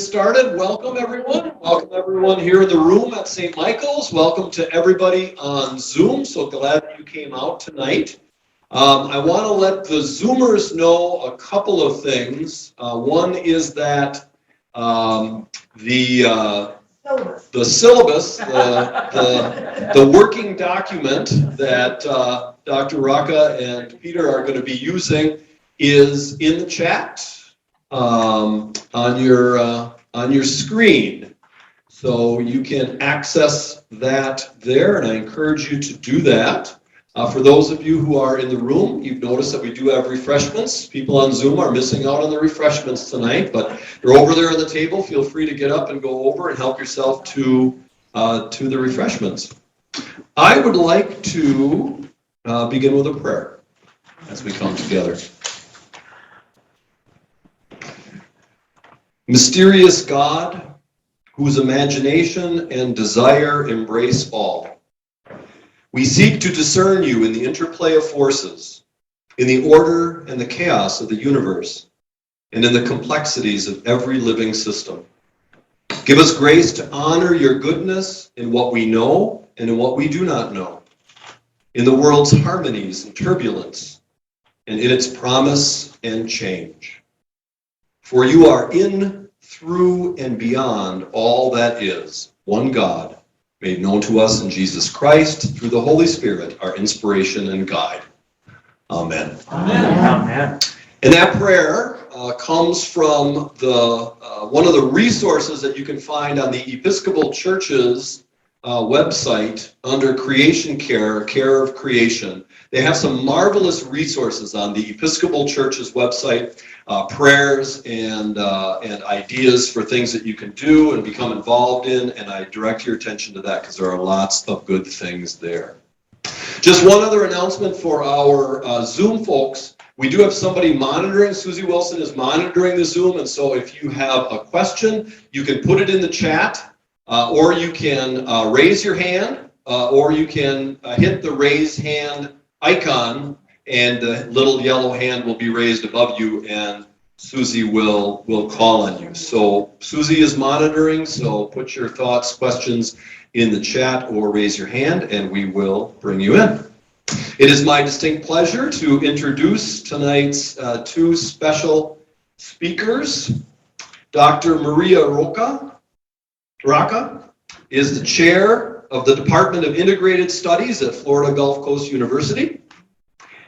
started. Welcome everyone. Welcome everyone here in the room at St. Michael's. Welcome to everybody on Zoom. So glad that you came out tonight. I want to let the Zoomers know a couple of things. One is that the syllabus, the working document that Dr. Raka and Peter are going to be using is in the chat on your screen. So you can access that there, and I encourage you to do that. For those of you who are in the room, you've noticed that we do have refreshments. People on Zoom are missing out on the refreshments tonight, but they're over there on the table. Feel free to get up and go over and help yourself to the refreshments. I would like to begin with a prayer as we come together. Mysterious God, whose imagination and desire embrace all, we seek to discern you in the interplay of forces, in the order and the chaos of the universe, and in the complexities of every living system. Give us grace to honor your goodness in what we know and in what we do not know, in the world's harmonies and turbulence, and in its promise and change. For you are in, through, and beyond all that is, one God, made known to us in Jesus Christ, through the Holy Spirit, our inspiration and guide. Amen. Amen. Amen. And that prayer comes from one of the resources that you can find on the Episcopal Church's website under Creation Care, Care of Creation. They have some marvelous resources on the Episcopal Church's website, prayers and ideas for things that you can do and become involved in, and I direct your attention to that because there are lots of good things there. Just one other announcement for our Zoom folks. We do have somebody monitoring. Susie Wilson is monitoring the Zoom, and so if you have a question, you can put it in the chat, or you can raise your hand, or you can hit the raise hand icon, and the little yellow hand will be raised above you, and Susie will call on you. So Susie is monitoring, so put your thoughts, questions in the chat or raise your hand, and we will bring you in. It is my distinct pleasure to introduce tonight's two special speakers. Dr. Maria Rocca is the chair of the Department of Integrated Studies at Florida Gulf Coast University.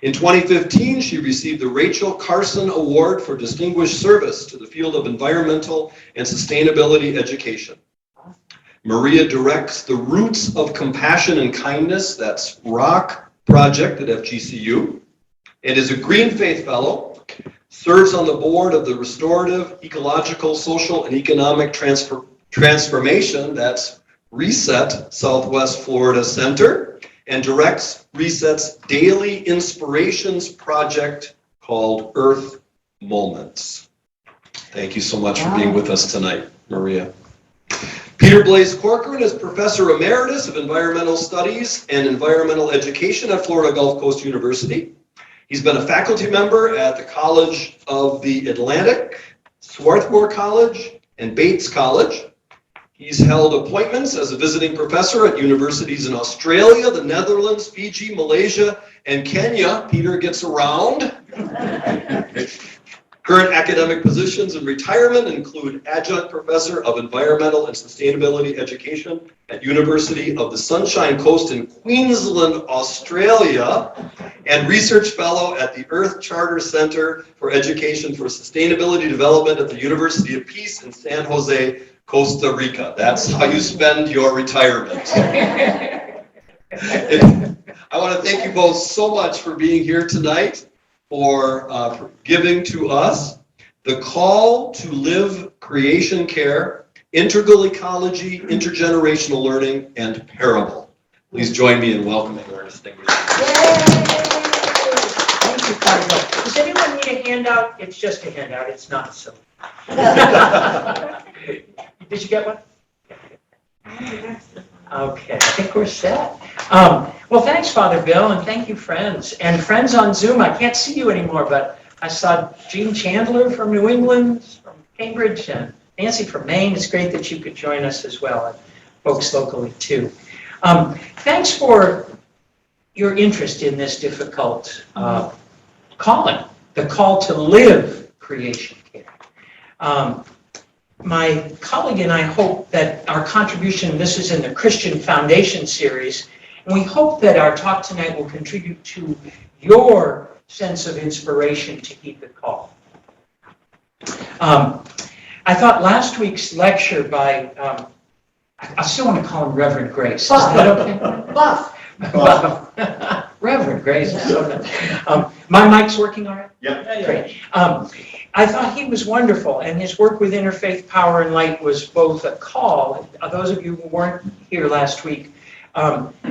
In 2015, she received the Rachel Carson Award for Distinguished Service to the field of environmental and sustainability education. Maria directs the Roots of Compassion and Kindness, that's ROC project at FGCU, and is a Green Faith Fellow, serves on the board of the Restorative, Ecological, Social, and Economic Transformation, that's RESET Southwest Florida Center, and directs RESET's Daily Inspirations project called Earth Moments. Thank you so much for being with us tonight, Maria. Peter Blaise Corcoran is Professor Emeritus of Environmental Studies and Environmental Education at Florida Gulf Coast University. He's been a faculty member at the College of the Atlantic, Swarthmore College, and Bates College. He's held appointments as a visiting professor at universities in Australia, the Netherlands, Fiji, Malaysia, and Kenya. Peter gets around. Current academic positions in retirement include adjunct professor of environmental and sustainability education at University of the Sunshine Coast in Queensland, Australia, and research fellow at the Earth Charter Center for Education for Sustainability Development at the University of Peace in San Jose, Costa Rica. That's how you spend your retirement. I want to thank you both so much for being here tonight, for giving to us the call to live creation care, integral ecology, intergenerational learning, and parable. Please join me in welcoming our distinguished guests. Thank you, Father. Does anyone need a handout? It's just a handout. It's not so. Did you get one? Okay, I think we're set. Well, thanks, Father Bill, and thank you, friends. And friends on Zoom, I can't see you anymore, but I saw Gene Chandler from New England, from Cambridge, and Nancy from Maine, it's great that you could join us as well, and folks locally too. Thanks for your interest in this difficult calling, the call to live creation care. My colleague and I hope that our contribution, this is in the Christian Foundation series, and we hope that our talk tonight will contribute to your sense of inspiration to heed the call. I thought last week's lecture by, I still want to call him Reverend Grace. Is that okay? Buff. Reverend Grace is so nice. My mic's working all right? Yeah. Great. I thought he was wonderful, and his work with Interfaith Power and Light was both a call. Those of you who weren't here last week,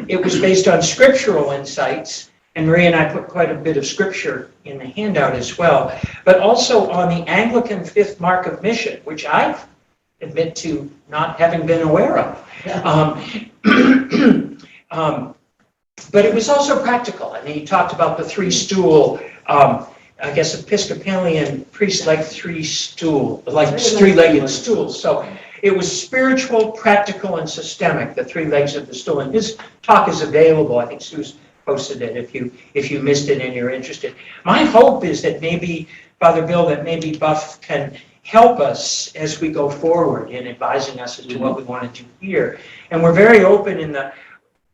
it was based on scriptural insights, and Maria and I put quite a bit of scripture in the handout as well, but also on the Anglican fifth mark of mission, which I admit to not having been aware of. But it was also practical. I mean, he talked about the three-stool, I guess Episcopalian priests like three-legged stools. So it was spiritual, practical, and systemic, the three legs of the stool. And his talk is available. I think Sue's posted it if you missed it and you're interested. My hope is that maybe, Father Bill, that maybe Buff can help us as we go forward in advising us as to what we want to do here. And we're very open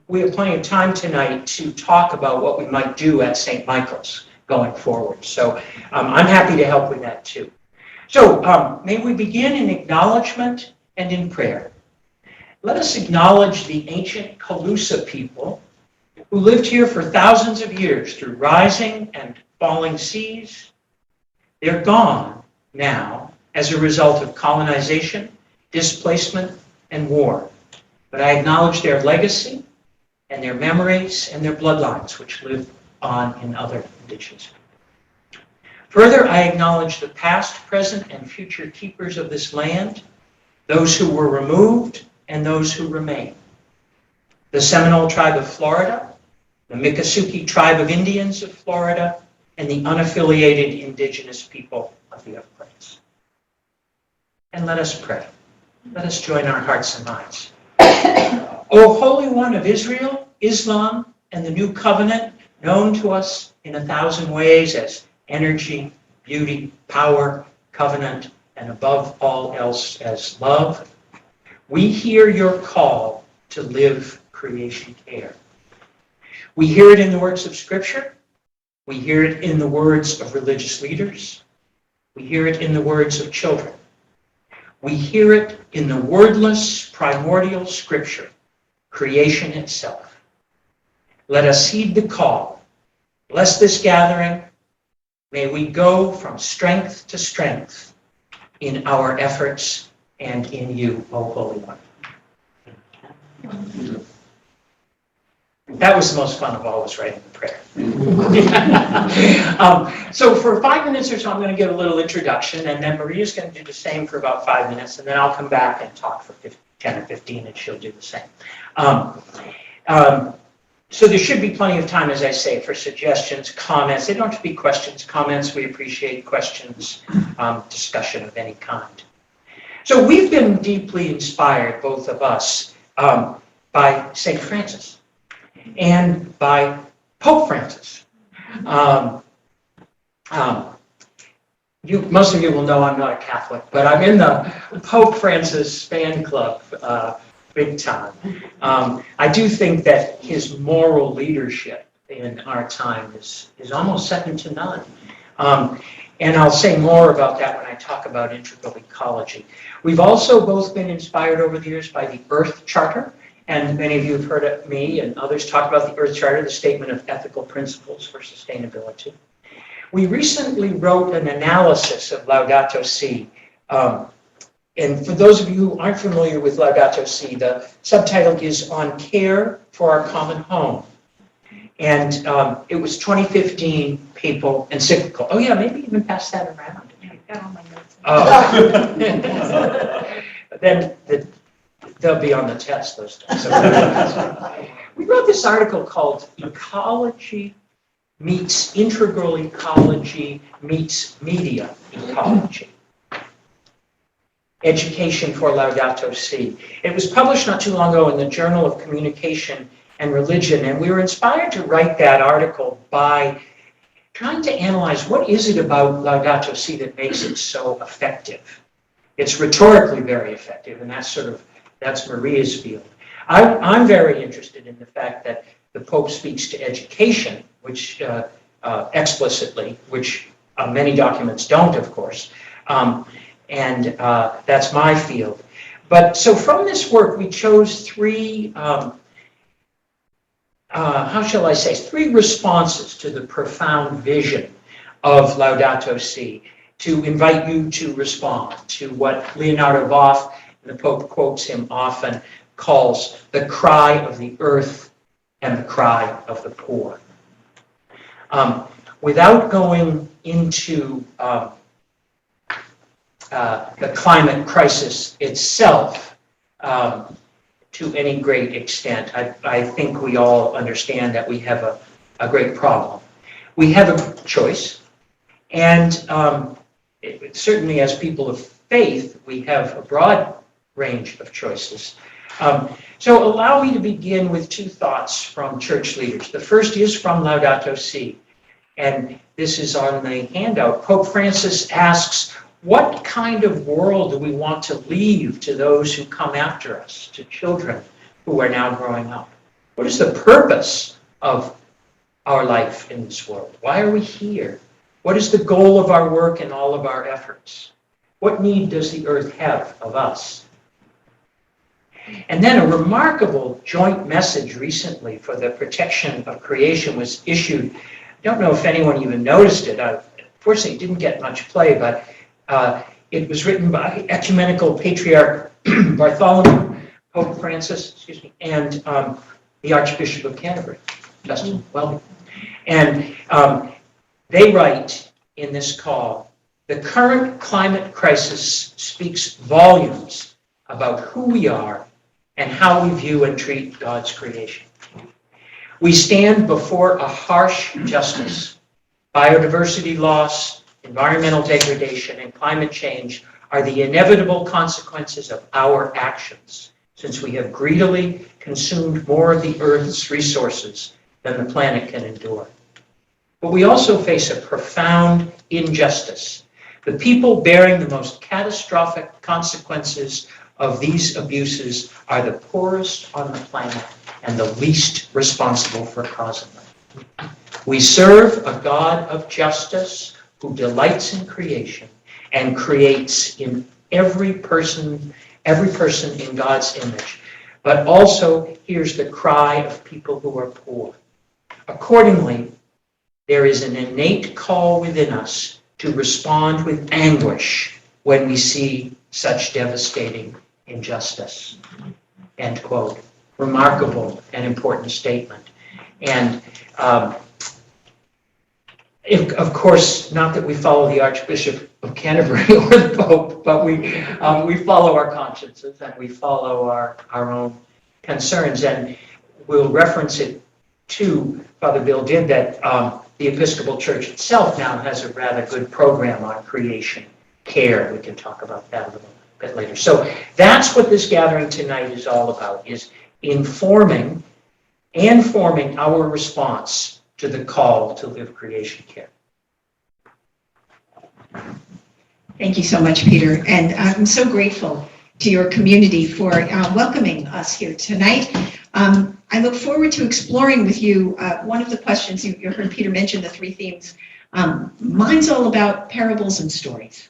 we have plenty of time tonight to talk about what we might do at St. Michael's going forward. So I'm happy to help with that too. So may we begin in acknowledgement and in prayer. Let us acknowledge the ancient Calusa people who lived here for thousands of years through rising and falling seas. They're gone now as a result of colonization, displacement, and war. But I acknowledge their legacy and their memories and their bloodlines, which live on in other indigenous people. Further, I acknowledge the past, present, and future keepers of this land, those who were removed and those who remain. The Seminole tribe of Florida, the Miccosukee tribe of Indians of Florida, and the unaffiliated indigenous people of the Everglades. And let us pray. Let us join our hearts and minds. O Holy One of Israel, Islam, and the New Covenant, known to us in 1,000 ways as energy, beauty, power, covenant, and above all else as love, we hear your call to live creation care. We hear it in the words of Scripture. We hear it in the words of religious leaders. We hear it in the words of children. We hear it in the wordless, primordial Scripture, creation itself. Let us heed the call. Bless this gathering. May we go from strength to strength in our efforts and in you, O Holy One. That was the most fun of all, was writing the prayer. So for 5 minutes or so, I'm going to give a little introduction, and then Maria's going to do the same for about 5 minutes, and then I'll come back and talk for 10 or 15, and she'll do the same. So there should be plenty of time, as I say, for suggestions, comments. They don't have to be questions, comments. We appreciate questions, discussion of any kind. So we've been deeply inspired, both of us, by St. Francis and by Pope Francis. Most of you will know I'm not a Catholic, but I'm in the Pope Francis fan club big time. I do think that his moral leadership in our time is almost second to none. And I'll say more about that when I talk about integral ecology. We've also both been inspired over the years by the Earth Charter, and many of you have heard me and others talk about the Earth Charter, the Statement of Ethical Principles for Sustainability. We recently wrote an analysis of Laudato Si. And for those of you who aren't familiar with Laudato Si, the subtitle is On Care for Our Common Home. And it was 2015 papal encyclical. Oh yeah, maybe even pass that around. I've got all my notes. Then they'll be on the test, those things. We wrote this article called Ecology Meets Integral Ecology Meets Media Ecology. education for Laudato Si. It was published not too long ago in the Journal of Communication and Religion, and we were inspired to write that article by trying to analyze what is it about Laudato Si that makes it so effective. It's rhetorically very effective, and that's Maria's field. I'm very interested in the fact that the Pope speaks to education, which explicitly, which many documents don't, of course, and that's my field. But so from this work, we chose three, three responses to the profound vision of Laudato Si, to invite you to respond to what Leonardo Boff, and the Pope quotes him often, calls the cry of the earth and the cry of the poor. Without going into the climate crisis itself to any great extent, I think we all understand that we have a great problem. We have a choice, and certainly as people of faith, we have a broad range of choices. So allow me to begin with two thoughts from church leaders. The first is from Laudato Si, and this is on the handout. Pope Francis asks, what kind of world do we want to leave to those who come after us, to children who are now growing up? What is the purpose of our life in this world? Why are we here? What is the goal of our work and all of our efforts? What need does the earth have of us? And then a remarkable joint message recently for the protection of creation was issued. I don't know if anyone even noticed it. Unfortunately, it didn't get much play, but it was written by Ecumenical Patriarch Bartholomew, Pope Francis, and the Archbishop of Canterbury, Justin Welby. And they write in this call, the current climate crisis speaks volumes about who we are and how we view and treat God's creation. We stand before a harsh justice. Biodiversity loss, environmental degradation, and climate change are the inevitable consequences of our actions, since we have greedily consumed more of the Earth's resources than the planet can endure. But we also face a profound injustice. The people bearing the most catastrophic consequences of these abuses are the poorest on the planet and the least responsible for causing them. We serve a God of justice who delights in creation and creates in every person in God's image, but also hears the cry of people who are poor. Accordingly, there is an innate call within us to respond with anguish when we see such devastating injustice. End quote. Remarkable and important statement. And of course, not that we follow the Archbishop of Canterbury or the Pope, but we follow our consciences and we follow our own concerns. And we'll reference it to, Father Bill did, that the Episcopal Church itself now has a rather good program on creation care. We can talk about that a little bit later. So that's what this gathering tonight is all about, is informing and forming our response to the call to live creation care. Thank you so much, Peter. And I'm so grateful to your community for welcoming us here tonight. I look forward to exploring with you one of the questions you heard Peter mention, the three themes. Mine's all about parables and stories.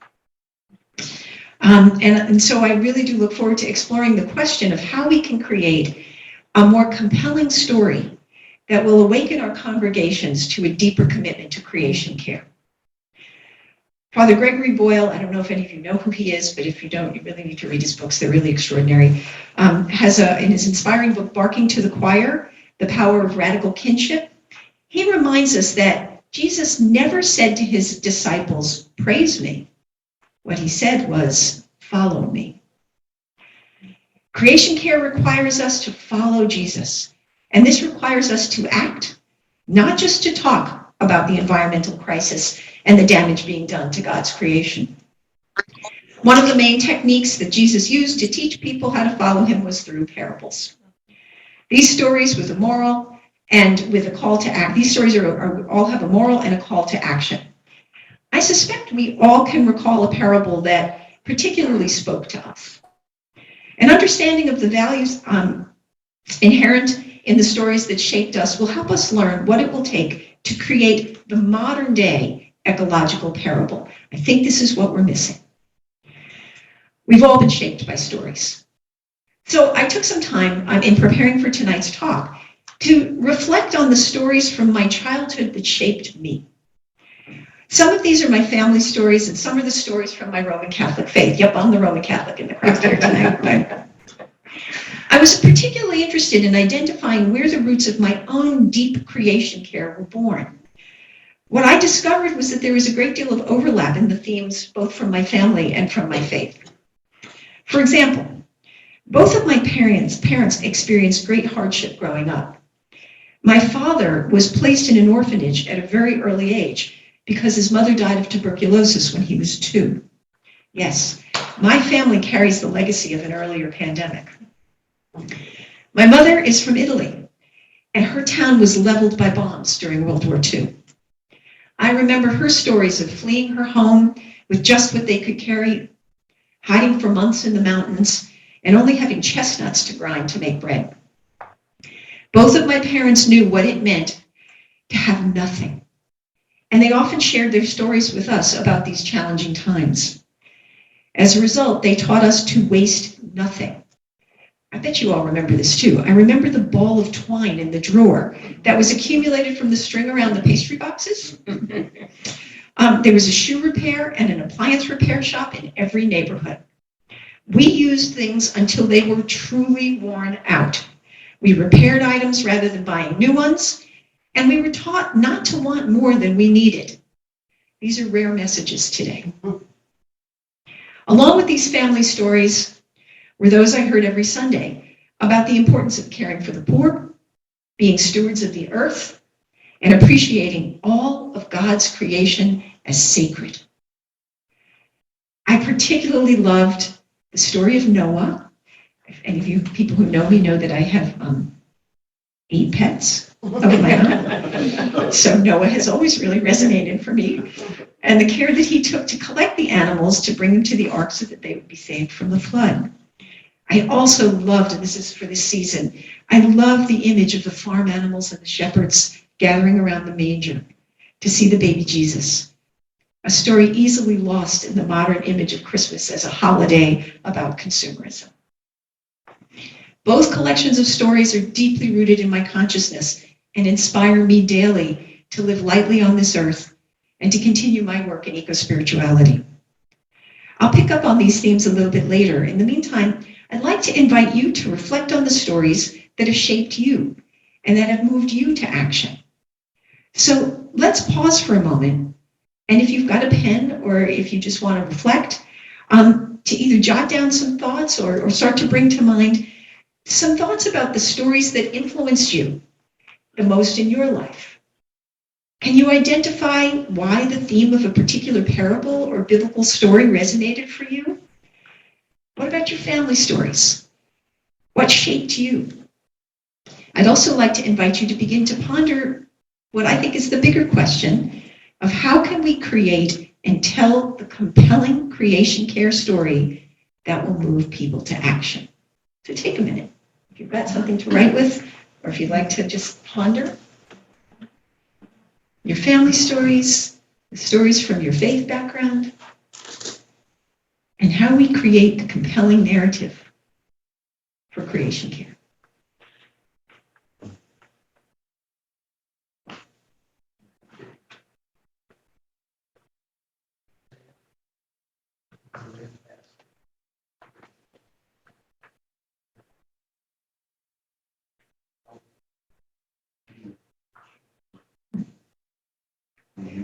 And so I really do look forward to exploring the question of how we can create a more compelling story that will awaken our congregations to a deeper commitment to creation care. Father Gregory Boyle, I don't know if any of you know who he is, but if you don't, you really need to read his books. They're really extraordinary. Has in his inspiring book, Barking to the Choir, The Power of Radical Kinship, he reminds us that Jesus never said to his disciples, praise me. What he said was, follow me. Creation care requires us to follow Jesus. And this requires us to act, not just to talk about the environmental crisis and the damage being done to God's creation. One of the main techniques that Jesus used to teach people how to follow him was through parables. These stories with a moral and with a call to act. These stories all have a moral and a call to action. I suspect we all can recall a parable that particularly spoke to us. An understanding of the values inherent in the stories that shaped us will help us learn what it will take to create the modern day ecological parable. I think this is what we're missing. We've all been shaped by stories. So I took some time in preparing for tonight's talk to reflect on the stories from my childhood that shaped me. Some of these are my family stories, and some are the stories from my Roman Catholic faith. Yep, I'm the Roman Catholic in the crowd here tonight. I was particularly interested in identifying where the roots of my own deep creation care were born. What I discovered was that there was a great deal of overlap in the themes, both from my family and from my faith. For example, both of my parents experienced great hardship growing up. My father was placed in an orphanage at a very early age because his mother died of tuberculosis when he was 2. Yes, my family carries the legacy of an earlier pandemic. My mother is from Italy, and her town was leveled by bombs during World War II. I remember her stories of fleeing her home with just what they could carry, hiding for months in the mountains, and only having chestnuts to grind to make bread. Both of my parents knew what it meant to have nothing, and they often shared their stories with us about these challenging times. As a result, they taught us to waste nothing. I bet you all remember this too. I remember the ball of twine in the drawer that was accumulated from the string around the pastry boxes. There was a shoe repair and an appliance repair shop in every neighborhood. We used things until they were truly worn out. We repaired items rather than buying new ones, and we were taught not to want more than we needed. These are rare messages today. Along with these family stories were those I heard every Sunday about the importance of caring for the poor, being stewards of the earth, and appreciating all of God's creation as sacred. I particularly loved the story of Noah. If any of you people who know me know that I have 8 pets of my own. So Noah has always really resonated for me. And the care that he took to collect the animals to bring them to the ark so that they would be saved from the flood. I also loved, and this is for this season, I love the image of the farm animals and the shepherds gathering around the manger to see the baby Jesus. A story easily lost in the modern image of Christmas as a holiday about consumerism. Both collections of stories are deeply rooted in my consciousness and inspire me daily to live lightly on this earth and to continue my work in eco-spirituality. I'll pick up on these themes a little bit later. In the meantime, I'd like to invite you to reflect on the stories that have shaped you and that have moved you to action. So let's pause for a moment, and if you've got a pen or if you just want to reflect, to either jot down some thoughts or start to bring to mind some thoughts about the stories that influenced you the most in your life. Can you identify why the theme of a particular parable or biblical story resonated for you? What about your family stories? What shaped you? I'd also like to invite you to begin to ponder what I think is the bigger question of how can we create and tell the compelling creation care story that will move people to action. So take a minute. If you've got something to write with, or if you'd like to just ponder your family stories, the stories from your faith background, and how we create the compelling narrative for creation care.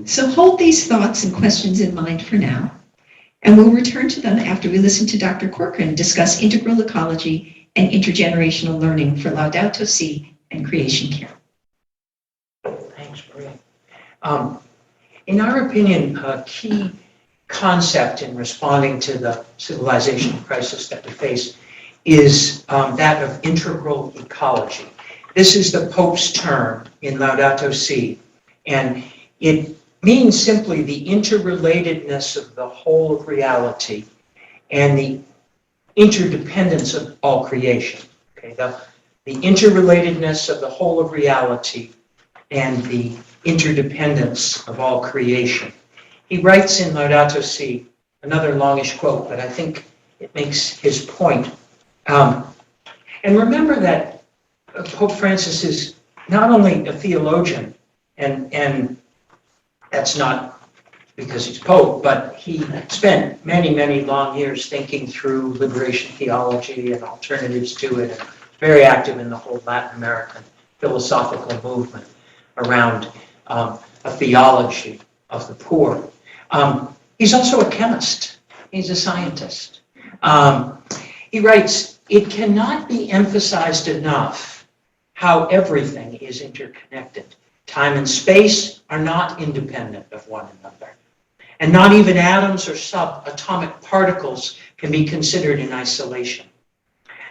So hold these thoughts and questions in mind for now, and we'll return to them after we listen to Dr. Corcoran discuss integral ecology and intergenerational learning for Laudato Si and creation care. Thanks, Maria. In our opinion, a key concept in responding to the civilizational crisis that we face is that of integral ecology. This is the Pope's term in Laudato Si, and it means simply the interrelatedness of the whole of reality and the interdependence of all creation. Okay, the interrelatedness of the whole of reality and the interdependence of all creation. He writes in Laudato Si, another longish quote, but I think it makes his point. And remember that Pope Francis is not only a theologian, and that's not because he's Pope, but he spent many, many long years thinking through liberation theology and alternatives to it, and very active in the whole Latin American philosophical movement around a theology of the poor. He's also a chemist. He's a scientist. He writes, "It cannot be emphasized enough how everything is interconnected. Time and space are not independent of one another. And not even atoms or subatomic particles can be considered in isolation.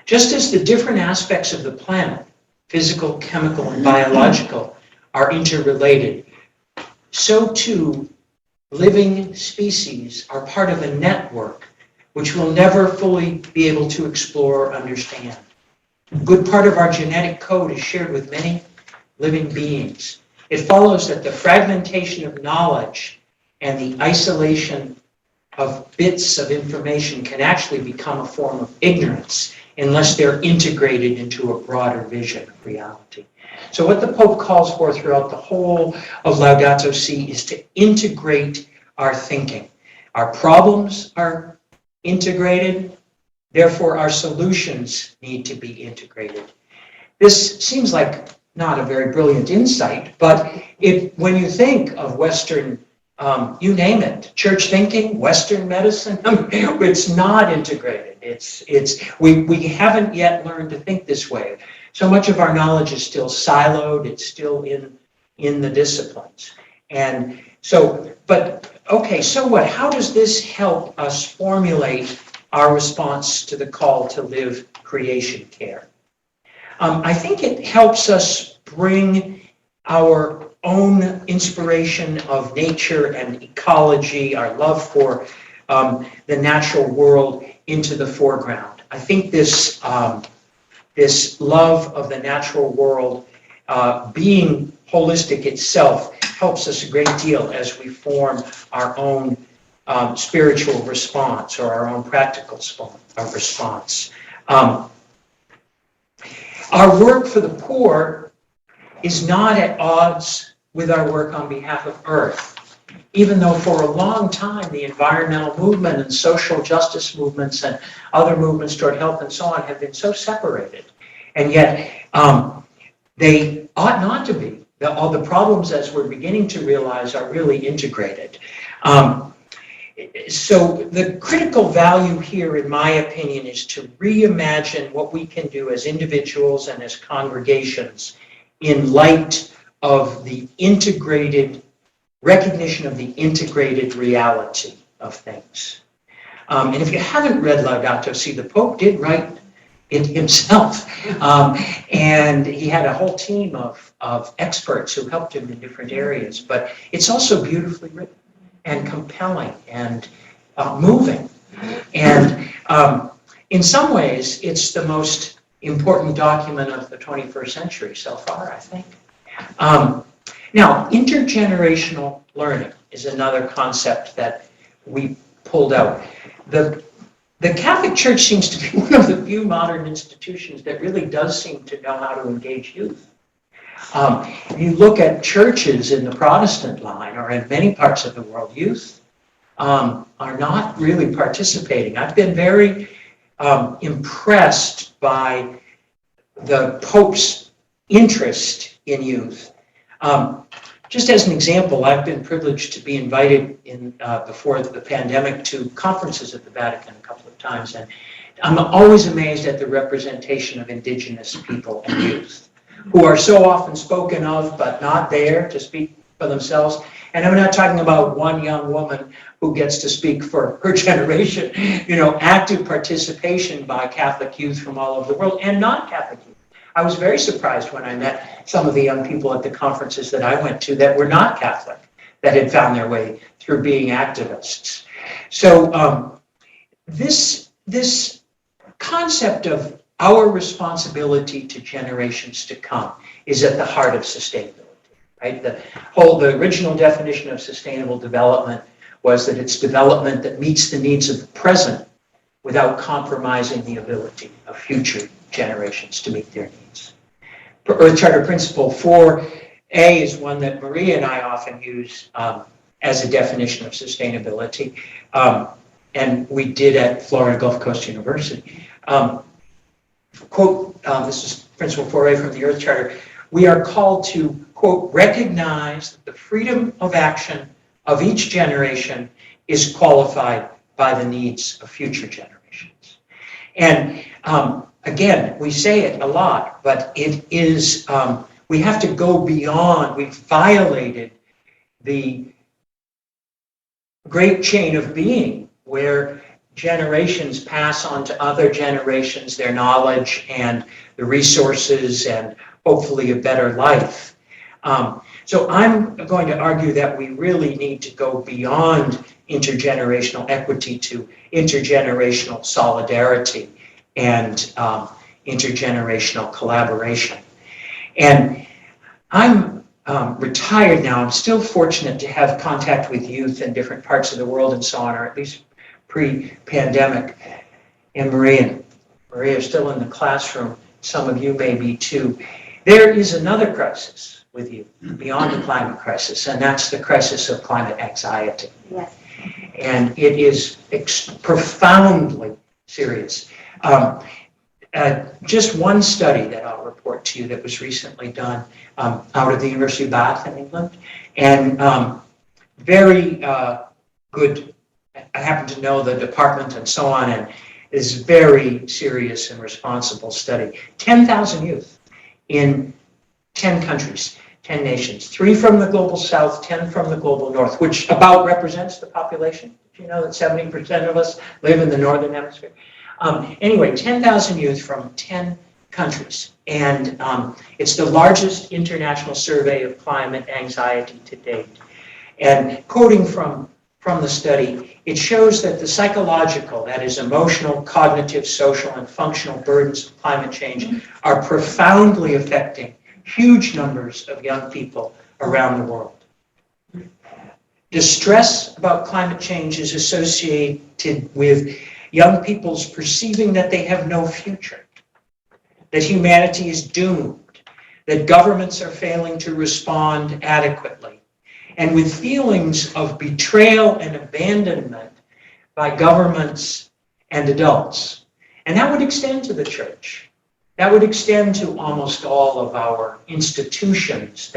Just as the different aspects of the planet, physical, chemical, and biological, are interrelated, so too living species are part of a network which we'll never fully be able to explore or understand. A good part of our genetic code is shared with many living beings. It follows that the fragmentation of knowledge and the isolation of bits of information can actually become a form of ignorance unless they're integrated into a broader vision of reality." So what the Pope calls for throughout the whole of Laudato Si is to integrate our thinking. Our problems are integrated, therefore our solutions need to be integrated. This seems like not a very brilliant insight, but when you think of Western, you name it, church thinking, Western medicine, it's not integrated. We haven't yet learned to think this way. So much of our knowledge is still siloed. It's still in the disciplines. And so, but okay, so what? How does this help us formulate our response to the call to live creation care? I think it helps us bring our own inspiration of nature and ecology, our love for the natural world into the foreground. I think this love of the natural world being holistic itself helps us a great deal as we form our own spiritual response or our own practical response. Our work for the poor is not at odds with our work on behalf of Earth, even though for a long time the environmental movement and social justice movements and other movements toward health and so on have been so separated. And yet they ought not to be. All the problems, as we're beginning to realize, are really integrated. So the critical value here, in my opinion, is to reimagine what we can do as individuals and as congregations in light of the integrated recognition of the integrated reality of things. And if you haven't read Laudato Si, the Pope did write it himself. And he had a whole team of experts who helped him in different areas. But it's also beautifully written and compelling and moving. And in some ways, it's the most important document of the 21st century so far, I think. Now, intergenerational learning is another concept that we pulled out. The Catholic Church seems to be one of the few modern institutions that really does seem to know how to engage youth. If you look at churches in the Protestant line or in many parts of the world, youth are not really participating. I've been very impressed by the Pope's interest in youth. Just as an example, I've been privileged to be invited before the pandemic to conferences at the Vatican a couple of times, and I'm always amazed at the representation of indigenous people and youth, who are so often spoken of but not there to speak for themselves. And I'm not talking about one young woman who gets to speak for her generation, active participation by Catholic youth from all over the world and non-Catholic youth. I was very surprised when I met some of the young people at the conferences that I went to that were not Catholic, that had found their way through being activists. So this concept of our responsibility to generations to come is at the heart of sustainability, right? The original definition of sustainable development was that it's development that meets the needs of the present without compromising the ability of future generations to meet their needs. Earth Charter Principle 4A is one that Maria and I often use as a definition of sustainability, and we did at Florida Gulf Coast University. Quote, this is Principle 4A from the Earth Charter, we are called to, quote, recognize that the freedom of action of each generation is qualified by the needs of future generations. And again, we say it a lot, but it is, we have to go beyond, we've violated the great chain of being where generations pass on to other generations their knowledge and the resources and hopefully a better life. So I'm going to argue that we really need to go beyond intergenerational equity to intergenerational solidarity and intergenerational collaboration. And I'm retired now. I'm still fortunate to have contact with youth in different parts of the world and so on, or at least pre-pandemic. And Maria is still in the classroom. Some of you may be too. There is another crisis with you beyond the climate crisis, and that's the crisis of climate anxiety. Yes. And it is profoundly serious. Just one study that I'll report to you that was recently done out of the University of Bath in England, and very good. I happen to know the department and so on, and is very serious and responsible study. 10,000 youth in 10 countries, 10 nations, 3 from the global south, 10 from the global north, which about represents the population. Did you know that 70% of us live in the northern hemisphere? Anyway, 10,000 youth from 10 countries. And it's the largest international survey of climate anxiety to date. And quoting from the study, it shows that the psychological, that is emotional, cognitive, social, and functional burdens of climate change are profoundly affecting huge numbers of young people around the world. Distress about climate change is associated with young people's perceiving that they have no future, that humanity is doomed, that governments are failing to respond adequately, and with feelings of betrayal and abandonment by governments and adults. And that would extend to the church. That would extend to almost all of our institutions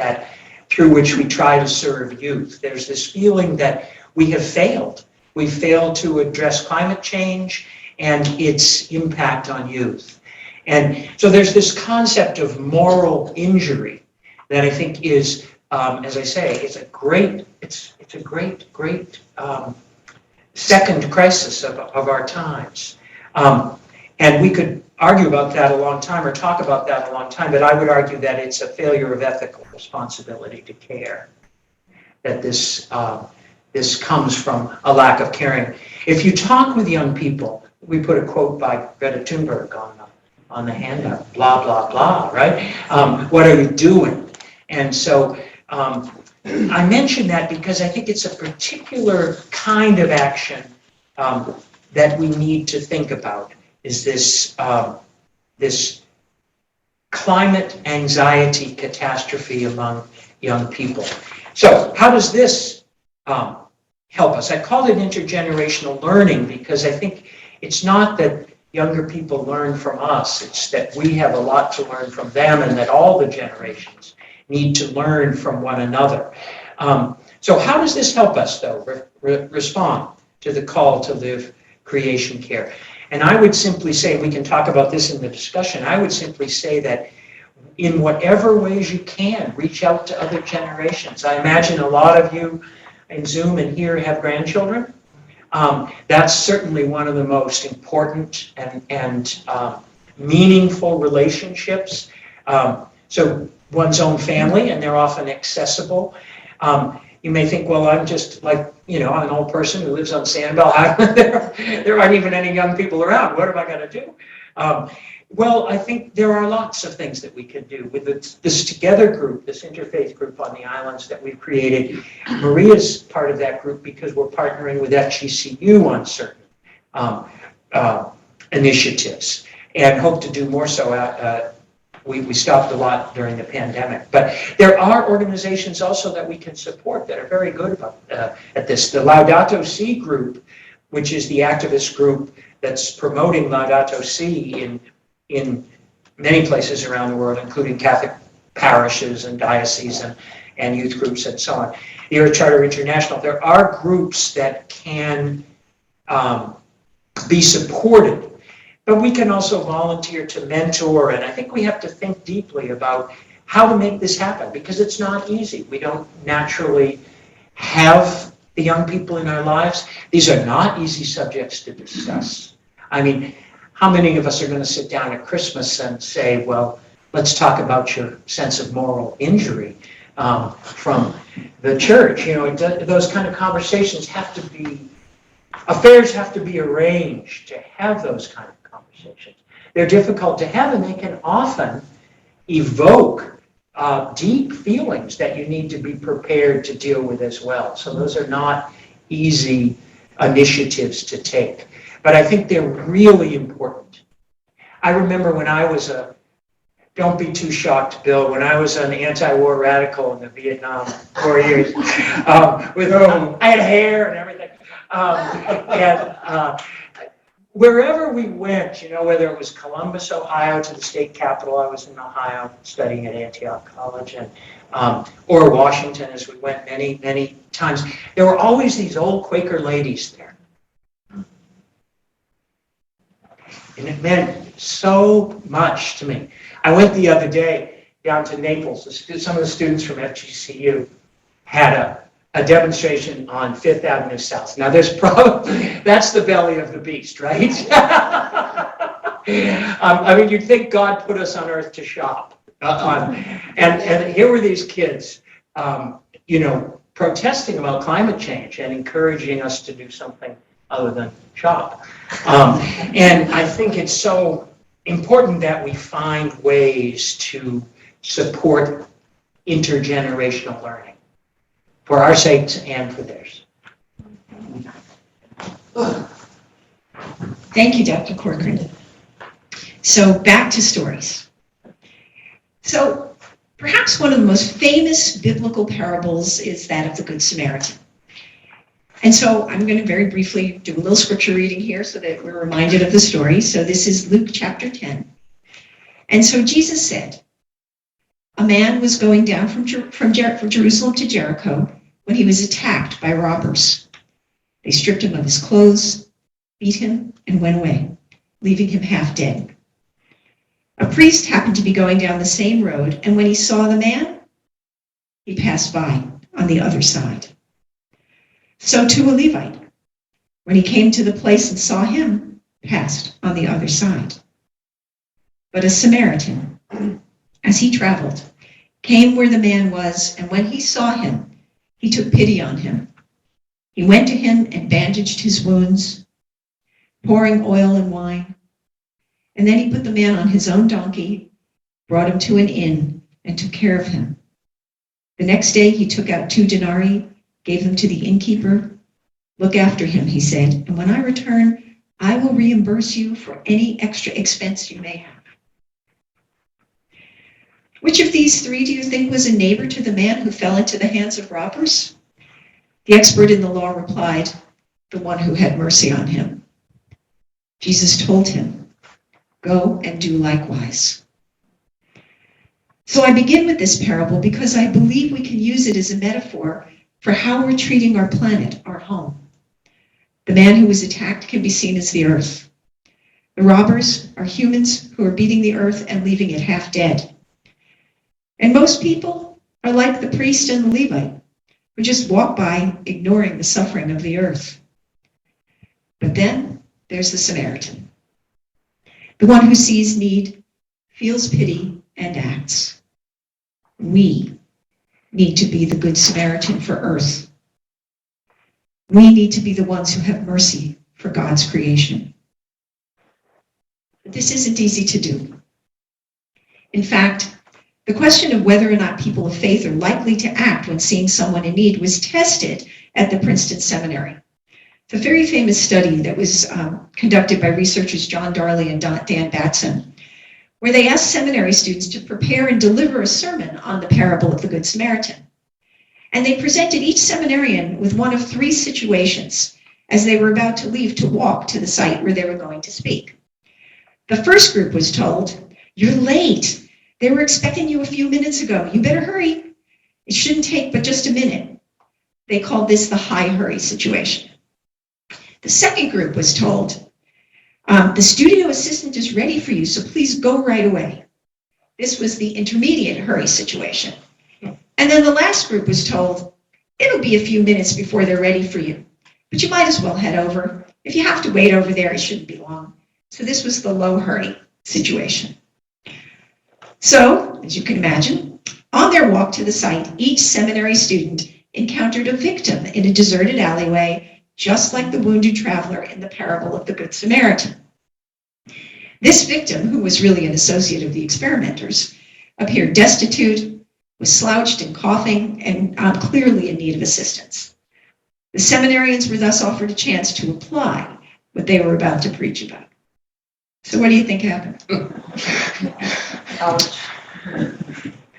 through which we try to serve youth. There's this feeling that we have failed. We failed to address climate change and its impact on youth. And so there's this concept of moral injury that I think is, as I say, it's a great second crisis of our times. And we could argue about that a long time or talk about that a long time, but I would argue that it's a failure of ethical responsibility to care, that this comes from a lack of caring. If you talk with young people, we put a quote by Greta Thunberg on the handout, blah, blah, blah, right? What are you doing? And so I mention that because I think it's a particular kind of action that we need to think about, is this climate anxiety catastrophe among young people. So how does this help us? I called it intergenerational learning because I think it's not that younger people learn from us, it's that we have a lot to learn from them and that all the generations need to learn from one another. So how does this help us, though, respond to the call to live creation care? And I would simply say, we can talk about this in the discussion, I would simply say that in whatever ways you can, reach out to other generations. I imagine a lot of you in Zoom and here have grandchildren. That's certainly one of the most important and meaningful relationships. So one's own family, and they're often accessible. You may think, well, I'm just like, I'm an old person who lives on Sanibel Island. There aren't even any young people around. What am I going to do? Well, I think there are lots of things that we can do with this Together group, this interfaith group on the islands that we've created. Maria's part of that group because we're partnering with FGCU on certain initiatives and hope to do more so. We stopped a lot during the pandemic. But there are organizations also that we can support that are very good about, at this. The Laudato Si group, which is the activist group that's promoting Laudato Si in many places around the world, including Catholic parishes and dioceses and youth groups and so on. The Earth Charter International, there are groups that can be supported, but we can also volunteer to mentor, and I think we have to think deeply about how to make this happen, because it's not easy. We don't naturally have the young people in our lives. These are not easy subjects to discuss. I mean, how many of us are going to sit down at Christmas and say, well, let's talk about your sense of moral injury from the church? Those kind of conversations have to be, affairs have to be arranged to have those kind of conversations. They're difficult to have, and they can often evoke deep feelings that you need to be prepared to deal with as well. So those are not easy initiatives to take. But I think they're really important. I remember when I was don't be too shocked, Bill, when I was an anti-war radical in the Vietnam War years, I had hair and everything. Wherever we went, whether it was Columbus, Ohio, to the state capitol, I was in Ohio studying at Antioch College, or Washington, as we went many, many times, there were always these old Quaker ladies there. And it meant so much to me. I went the other day down to Naples. Some of the students from FGCU had a demonstration on Fifth Avenue South. Now, that's the belly of the beast, right? I mean, you'd think God put us on earth to shop. And here were these kids, protesting about climate change and encouraging us to do something other than shop. And I think it's so important that we find ways to support intergenerational learning for our sakes and for theirs. Thank you, Dr. Corcoran. So back to stories. So perhaps one of the most famous biblical parables is that of the Good Samaritan. And so I'm going to very briefly do a little scripture reading here so that we're reminded of the story. So this is Luke chapter 10. And so Jesus said, a man was going down from Jerusalem to Jericho when he was attacked by robbers. They stripped him of his clothes, beat him, and went away, leaving him half dead. A priest happened to be going down the same road, and when he saw the man, he passed by on the other side. So too a Levite, when he came to the place and saw him, passed on the other side. But a Samaritan, as he traveled, came where the man was, and when he saw him, he took pity on him. He went to him and bandaged his wounds, pouring oil and wine. And then he put the man on his own donkey, brought him to an inn, and took care of him. The next day he took out 2 denarii, gave them to the innkeeper. Look after him, he said, and when I return, I will reimburse you for any extra expense you may have. Which of these 3 do you think was a neighbor to the man who fell into the hands of robbers? The expert in the law replied, the one who had mercy on him. Jesus told him, go and do likewise. So I begin with this parable because I believe we can use it as a metaphor for how we're treating our planet, our home. The man who was attacked can be seen as the earth. The robbers are humans who are beating the earth and leaving it half dead. And most people are like the priest and the Levite, who just walk by ignoring the suffering of the earth. But then there's the Samaritan, the one who sees need, feels pity, and acts. We need to be the Good Samaritan for earth. We need to be the ones who have mercy for God's creation. But this isn't easy to do. In fact, the question of whether or not people of faith are likely to act when seeing someone in need was tested at the Princeton Seminary. It's a very famous study that was conducted by researchers John Darley and Dan Batson, where they asked seminary students to prepare and deliver a sermon on the parable of the Good Samaritan. And they presented each seminarian with one of three situations as they were about to leave to walk to the site where they were going to speak. The first group was told, "You're late. They were expecting you a few minutes ago. You better hurry. It shouldn't take but just a minute." They called this the high hurry situation. The second group was told, "The studio assistant is ready for you, so please go right away." This was the intermediate hurry situation. And then the last group was told, "It'll be a few minutes before they're ready for you, but you might as well head over. If you have to wait over there, it shouldn't be long." So this was the low hurry situation. So, as you can imagine, on their walk to the site, each seminary student encountered a victim in a deserted alleyway, just like the wounded traveler in the parable of the Good Samaritan. This victim, who was really an associate of the experimenters, appeared destitute, was slouched and coughing, and clearly in need of assistance. The seminarians were thus offered a chance to apply what they were about to preach about. So what do you think happened?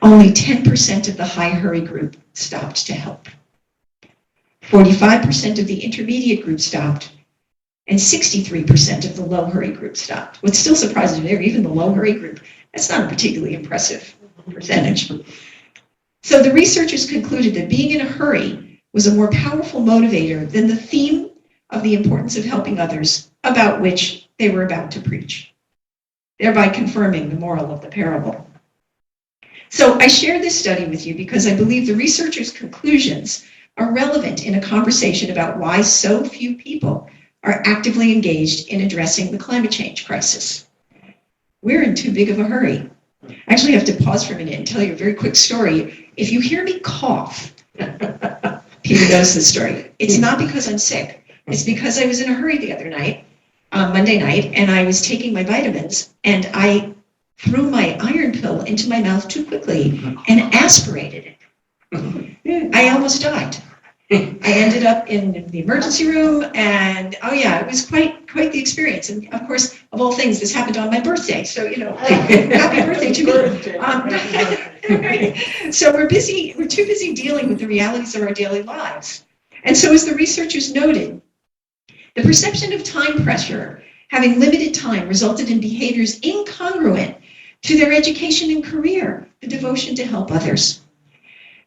Only 10% of the high hurry group stopped to help. 45% of the intermediate group stopped, and 63% of the low hurry group stopped. What still surprises me, even the low hurry group, that's not a particularly impressive percentage. So the researchers concluded that being in a hurry was a more powerful motivator than the theme of the importance of helping others, about which they were about to preach, thereby confirming the moral of the parable. So I share this study with you because I believe the researchers' conclusions are relevant in a conversation about why so few people are actively engaged in addressing the climate change crisis. We're in too big of a hurry. I actually have to pause for a minute and tell you a very quick story. If you hear me cough, Peter knows this story. It's not because I'm sick. It's because I was in a hurry the other night, Monday night, and I was taking my vitamins, and I threw my iron pill into my mouth too quickly and aspirated it. I almost died. I ended up in the emergency room, and it was quite the experience. And of course, of all things, this happened on my birthday, so happy birthday to me. So we're too busy dealing with the realities of our daily lives. And so, as the researchers noted, the perception of time pressure, having limited time, resulted in behaviors incongruent to their education and career, the devotion to help others.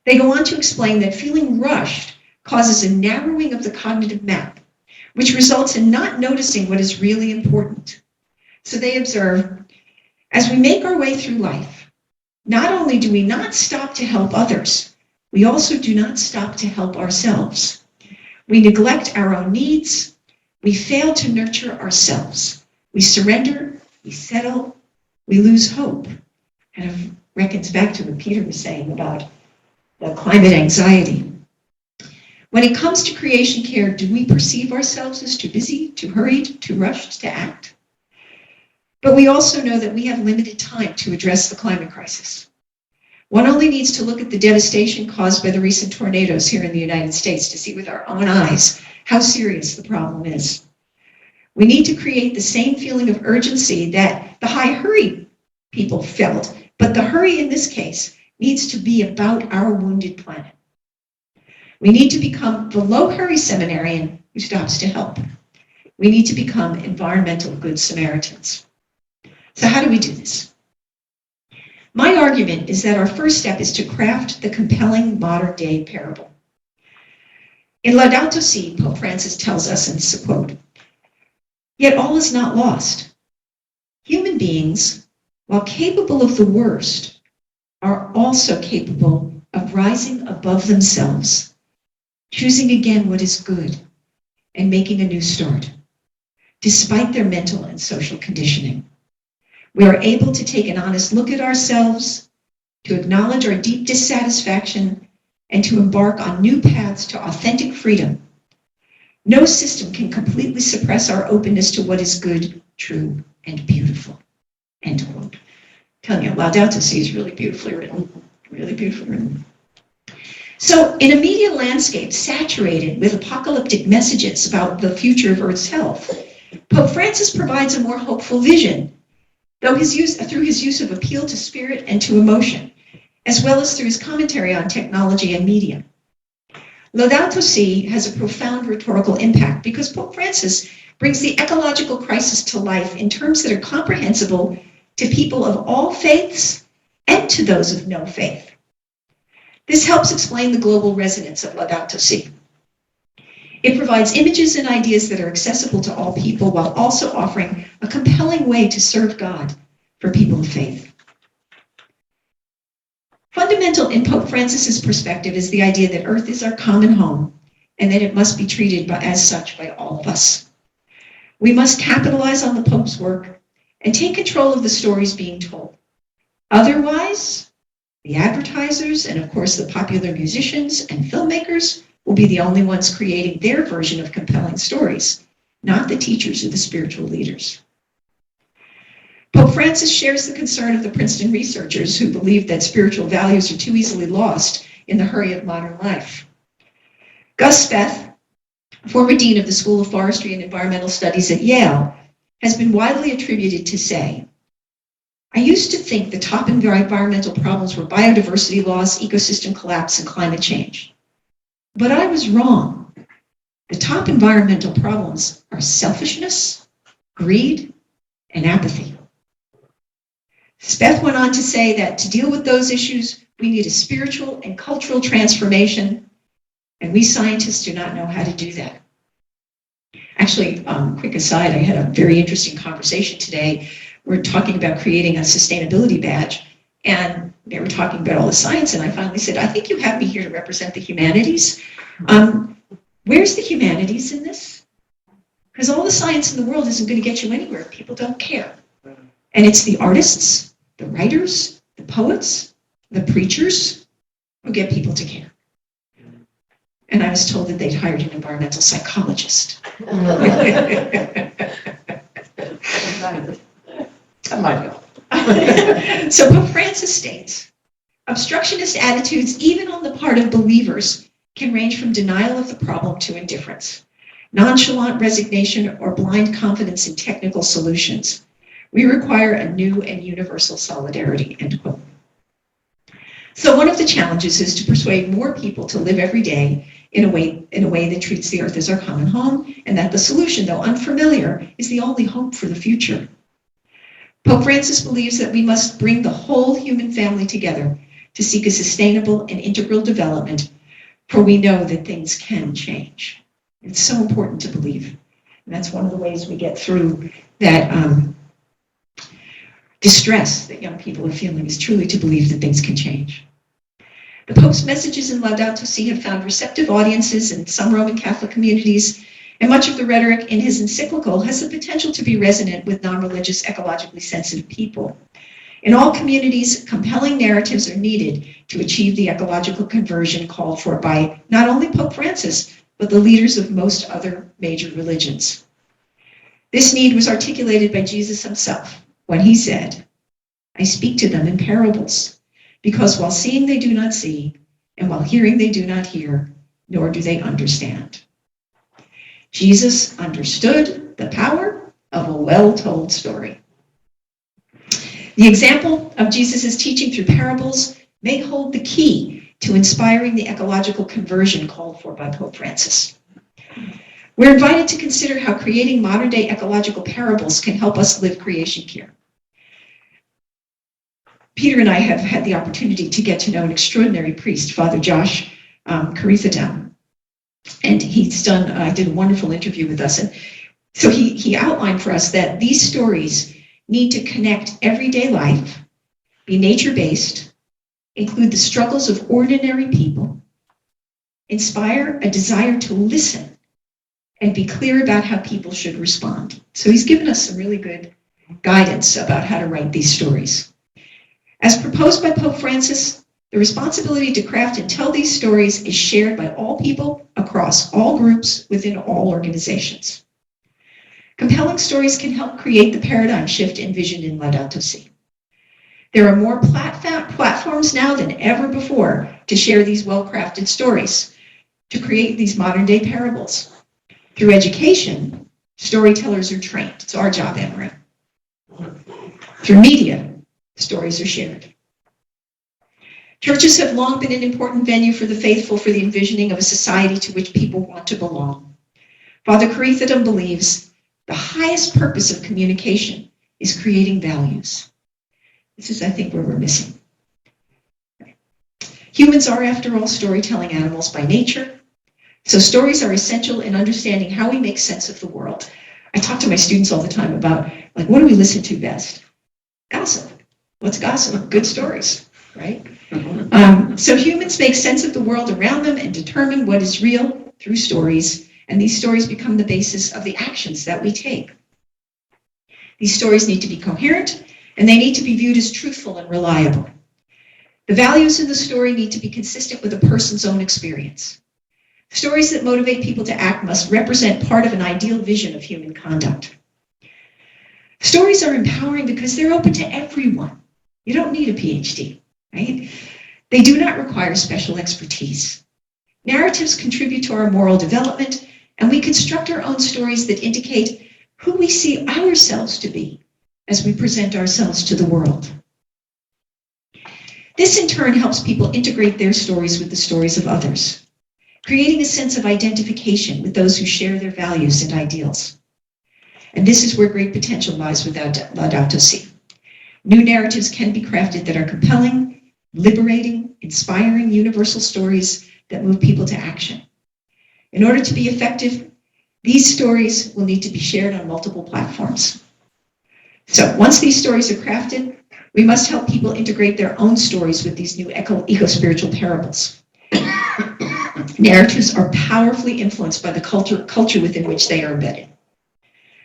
They go on to explain that feeling rushed causes a narrowing of the cognitive map, which results in not noticing what is really important. So they observe, as we make our way through life, not only do we not stop to help others, we also do not stop to help ourselves. We neglect our own needs. We fail to nurture ourselves. We surrender, we settle, we lose hope. Kind of reckons back to what Peter was saying about the climate anxiety. When it comes to creation care, do we perceive ourselves as too busy, too hurried, too rushed to act? But we also know that we have limited time to address the climate crisis. One only needs to look at the devastation caused by the recent tornadoes here in the United States to see with our own eyes how serious the problem is. We need to create the same feeling of urgency that the high hurry people felt, but the hurry in this case needs to be about our wounded planet. We need to become the low hurry seminarian who stops to help. We need to become environmental Good Samaritans. So how do we do this? My argument is that our first step is to craft the compelling modern day parable. In Laudato Si, Pope Francis tells us, and it's a quote, "Yet all is not lost. Human beings, while capable of the worst, are also capable of rising above themselves, choosing again what is good, and making a new start, despite their mental and social conditioning. We are able to take an honest look at ourselves, to acknowledge our deep dissatisfaction, and to embark on new paths to authentic freedom. No system can completely suppress our openness to what is good, true, and beautiful. End quote. I'm telling you, Laudato Si is really beautifully written. Really beautifully written. So in a media landscape saturated with apocalyptic messages about the future of Earth's health, Pope Francis provides a more hopeful vision, through his use of appeal to spirit and to emotion, as well as through his commentary on technology and media. Laudato Si has a profound rhetorical impact because Pope Francis brings the ecological crisis to life in terms that are comprehensible to people of all faiths and to those of no faith. This helps explain the global resonance of Laudato Si. It provides images and ideas that are accessible to all people while also offering a compelling way to serve God for people of faith. Fundamental in Pope Francis's perspective is the idea that Earth is our common home and that it must be treated as such by all of us. We must capitalize on the Pope's work and take control of the stories being told. Otherwise, the advertisers and, of course, the popular musicians and filmmakers will be the only ones creating their version of compelling stories, not the teachers or the spiritual leaders. Pope Francis shares the concern of the Princeton researchers who believe that spiritual values are too easily lost in the hurry of modern life. Gus Speth, former dean of the School of Forestry and Environmental Studies at Yale, has been widely attributed to say, "I used to think the top environmental problems were biodiversity loss, ecosystem collapse, and climate change. But I was wrong. The top environmental problems are selfishness, greed, and apathy." Speth went on to say that to deal with those issues, we need a spiritual and cultural transformation, and we scientists do not know how to do that. Actually, quick aside, I had a very interesting conversation today. We're talking about creating a sustainability badge, and they were talking about all the science, and I finally said, "I think you have me here to represent the humanities. Where's the humanities in this? Because all the science in the world isn't going to get you anywhere if people don't care. And it's the artists, the writers, the poets, the preachers who get people to care." And I was told that they'd hired an environmental psychologist. That might help. So Pope Francis states, obstructionist attitudes, even on the part of believers, can range from denial of the problem to indifference, nonchalant resignation, or blind confidence in technical solutions. We require a new and universal solidarity, end quote. So one of the challenges is to persuade more people to live every day in a way that treats the earth as our common home, and that the solution, though unfamiliar, is the only hope for the future. Pope Francis believes that we must bring the whole human family together to seek a sustainable and integral development, for we know that things can change. It's so important to believe. And that's one of the ways we get through that distress that young people are feeling, is truly to believe that things can change. The Pope's messages in Laudato Si have found receptive audiences in some Roman Catholic communities, and much of the rhetoric in his encyclical has the potential to be resonant with non-religious, ecologically sensitive people. In all communities, compelling narratives are needed to achieve the ecological conversion called for by not only Pope Francis, but the leaders of most other major religions. This need was articulated by Jesus himself when he said, "I speak to them in parables, because while seeing they do not see, and while hearing they do not hear, nor do they understand." Jesus understood the power of a well-told story. The example of Jesus' teaching through parables may hold the key to inspiring the ecological conversion called for by Pope Francis. We're invited to consider how creating modern-day ecological parables can help us live creation care. Peter and I have had the opportunity to get to know an extraordinary priest, Father Josh Carithodam. And I did a wonderful interview with us. And so he outlined for us that these stories need to connect everyday life, be nature-based, include the struggles of ordinary people, inspire a desire to listen, and be clear about how people should respond. So he's given us some really good guidance about how to write these stories. As proposed by Pope Francis, the responsibility to craft and tell these stories is shared by all people across all groups within all organizations. Compelling stories can help create the paradigm shift envisioned in Laudato Si. There are more platforms now than ever before to share these well-crafted stories, to create these modern-day parables. Through education, storytellers are trained. It's our job, Emery. Through media, stories are shared. Churches have long been an important venue for the faithful for the envisioning of a society to which people want to belong. Father Carithodum believes the highest purpose of communication is creating values. This is, I think, where we're missing. Humans are, after all, storytelling animals by nature. So stories are essential in understanding how we make sense of the world. I talk to my students all the time about, like, what do we listen to best? Gossip. What's gossip? Good stories, right? So humans make sense of the world around them and determine what is real through stories, and these stories become the basis of the actions that we take. These stories need to be coherent, and they need to be viewed as truthful and reliable. The values in the story need to be consistent with a person's own experience. Stories that motivate people to act must represent part of an ideal vision of human conduct. Stories are empowering because they're open to everyone. You don't need a PhD, right? They do not require special expertise. Narratives contribute to our moral development, and we construct our own stories that indicate who we see ourselves to be as we present ourselves to the world. This, in turn, helps people integrate their stories with the stories of others, creating a sense of identification with those who share their values and ideals. And this is where great potential lies with Laudato Si. New narratives can be crafted that are compelling, liberating, inspiring, universal stories that move people to action. In order to be effective, these stories will need to be shared on multiple platforms. So once these stories are crafted, we must help people integrate their own stories with these new eco-spiritual parables. Narratives are powerfully influenced by the culture within which they are embedded.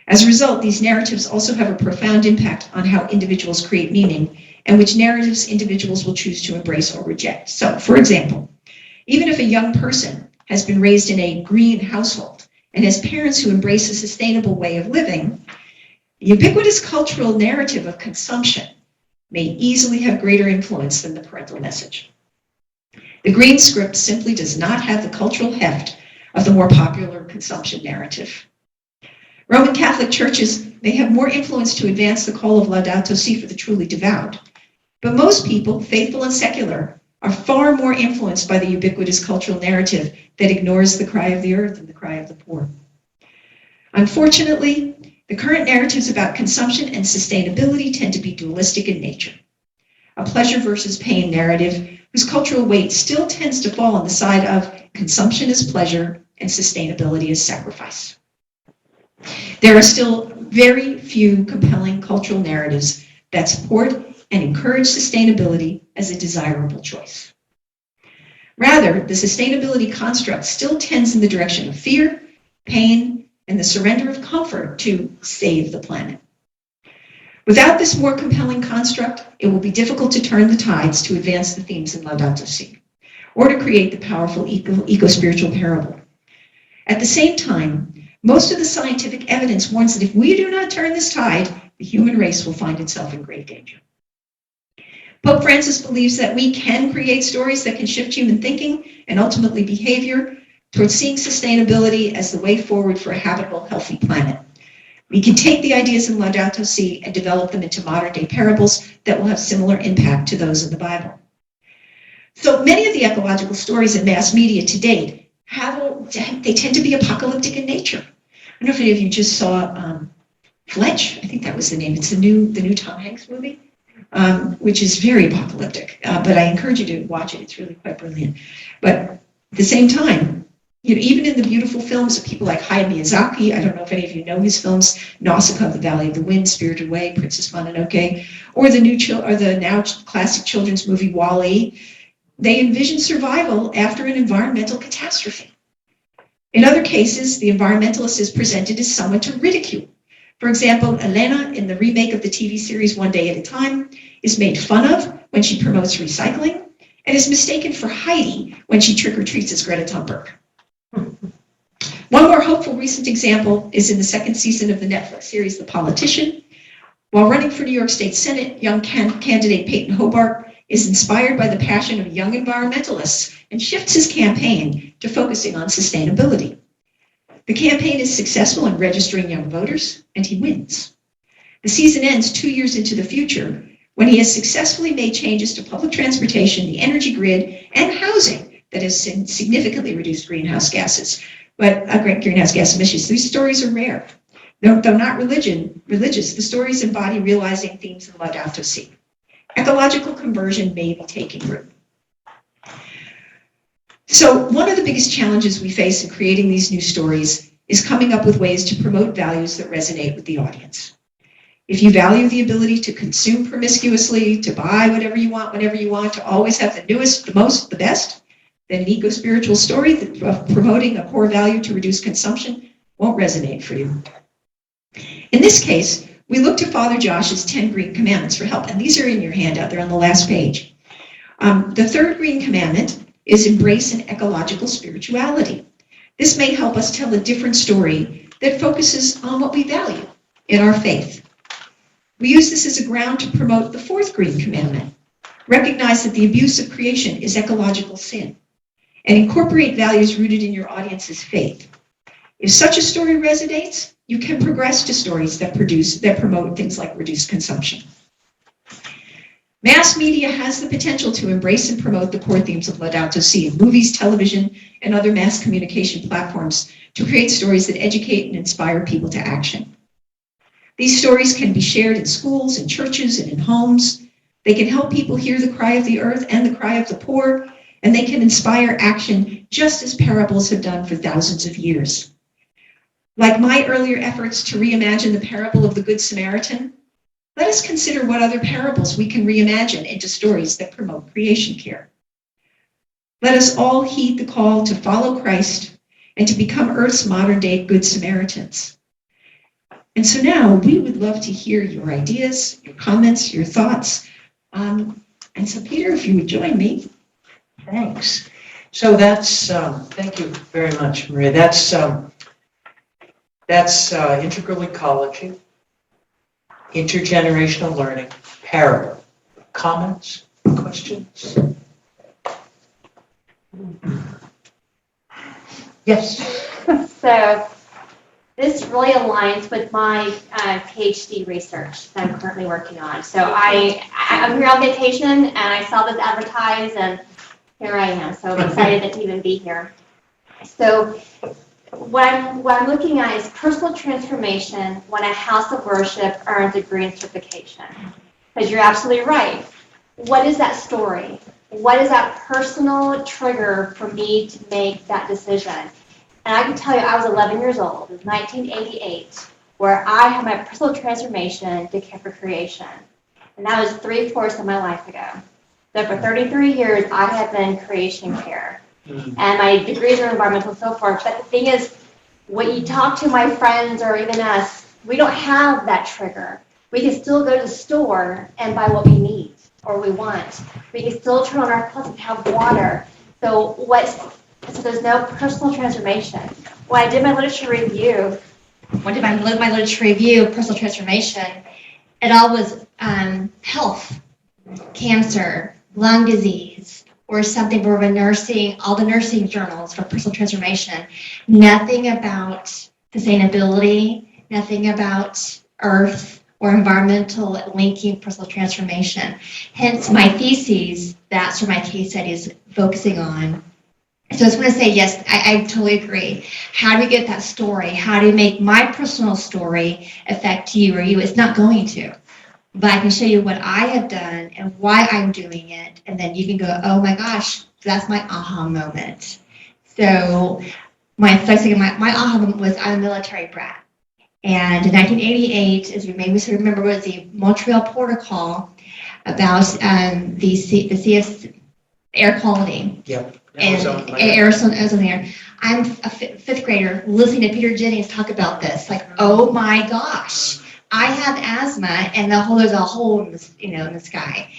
As a result, these narratives also have a profound impact on how individuals create meaning and which narratives individuals will choose to embrace or reject. So, for example, even if a young person has been raised in a green household and has parents who embrace a sustainable way of living, the ubiquitous cultural narrative of consumption may easily have greater influence than the parental message. The green script simply does not have the cultural heft of the more popular consumption narrative. Roman Catholic churches may have more influence to advance the call of Laudato Si for the truly devout, but most people, faithful and secular, are far more influenced by the ubiquitous cultural narrative that ignores the cry of the earth and the cry of the poor. Unfortunately, the current narratives about consumption and sustainability tend to be dualistic in nature. A pleasure versus pain narrative whose cultural weight still tends to fall on the side of consumption is pleasure and sustainability is sacrifice. There are still very few compelling cultural narratives that support and encourage sustainability as a desirable choice. Rather, the sustainability construct still tends in the direction of fear, pain, and the surrender of comfort to save the planet. Without this more compelling construct, it will be difficult to turn the tides to advance the themes in Laudato Si, or to create the powerful eco-spiritual parable. At the same time, most of the scientific evidence warns that if we do not turn this tide, the human race will find itself in great danger. Pope Francis believes that we can create stories that can shift human thinking and ultimately behavior towards seeing sustainability as the way forward for a habitable, healthy planet. We can take the ideas in Laudato Si and develop them into modern-day parables that will have similar impact to those in the Bible. So many of the ecological stories in mass media to date they tend to be apocalyptic in nature. I don't know if any of you just saw Fletch. I think that was the name. It's the new Tom Hanks movie, which is very apocalyptic. But I encourage you to watch it. It's really quite brilliant. But at the same time, even in the beautiful films of people like Hayao Miyazaki, I don't know if any of you know his films, Nausicaa, The Valley of the Wind, Spirited Away, Princess Mononoke, or the now classic children's movie WALL-E, they envision survival after an environmental catastrophe. In other cases, the environmentalist is presented as someone to ridicule. For example, Elena in the remake of the TV series One Day at a Time is made fun of when she promotes recycling and is mistaken for Heidi when she trick-or-treats as Greta Thunberg. One more hopeful recent example is in the second season of the Netflix series The Politician. While running for New York State Senate, young candidate Peyton Hobart is inspired by the passion of young environmentalists and shifts his campaign to focusing on sustainability. The campaign is successful in registering young voters, and he wins. The season ends 2 years into the future when he has successfully made changes to public transportation, the energy grid, and housing that has significantly reduced greenhouse gas emissions. These stories are rare. Though not religious, the stories embody realizing themes in Laudato Si. Ecological conversion may be taking root. So one of the biggest challenges we face in creating these new stories is coming up with ways to promote values that resonate with the audience. If you value the ability to consume promiscuously, to buy whatever you want, whenever you want, to always have the newest, the most, the best, then an eco-spiritual story of promoting a core value to reduce consumption won't resonate for you. In this case, we look to Father Josh's 10 Green Commandments for help, and these are in your handout. They're on the last page. The third Green Commandment is embrace an ecological spirituality. This may help us tell a different story that focuses on what we value in our faith. We use this as a ground to promote the fourth Green Commandment. Recognize that the abuse of creation is ecological sin, and incorporate values rooted in your audience's faith. If such a story resonates, you can progress to stories that promote things like reduced consumption. Mass media has the potential to embrace and promote the core themes of Laudato Si in movies, television, and other mass communication platforms to create stories that educate and inspire people to action. These stories can be shared in schools, in churches, and in homes. They can help people hear the cry of the earth and the cry of the poor, and they can inspire action just as parables have done for thousands of years. Like my earlier efforts to reimagine the parable of the Good Samaritan, let us consider what other parables we can reimagine into stories that promote creation care. Let us all heed the call to follow Christ and to become Earth's modern-day Good Samaritans. And so now we would love to hear your ideas, your comments, your thoughts. And so Peter, if you would join me. Thanks. So that's, thank you very much, Maria. That's integral ecology, intergenerational learning, parable. Comments, questions? Yes. So this really aligns with my PhD research that I'm currently working on. So I'm here on vacation and I saw this advertised and here I am. So I'm excited to even be here. So what I'm looking at is personal transformation when a house of worship earns a green certification. Because you're absolutely right. What is that story? What is that personal trigger for me to make that decision? And I can tell you, I was 11 years old. It was 1988, where I had my personal transformation to care for creation. And that was 3/4 of my life ago. So for 33 years, I have been creation care. And my degrees are environmental and so forth. But the thing is, when you talk to my friends or even us, we don't have that trigger. We can still go to the store and buy what we need or we want. We can still turn on our faucet and have water. So there's no personal transformation. When I did my literature review, personal transformation, it all was health, cancer, lung disease, or something for all the nursing journals for personal transformation. Nothing about sustainability, nothing about earth or environmental linking personal transformation. Hence my theses, that's where my case study is focusing on. So I just want to say, yes, I totally agree. How do we get that story? How do we make my personal story affect you or you? It's not going to. But I can show you what I have done and why I'm doing it. And then you can go, oh my gosh, that's my aha moment. So my aha moment was I'm a military brat. And in 1988, as you may remember, was the Montreal Protocol about the CS air quality. Yep. And ozone layer. I'm a fifth grader listening to Peter Jennings talk about this. Like, oh my gosh, I have asthma, and there's a hole in the, in the sky.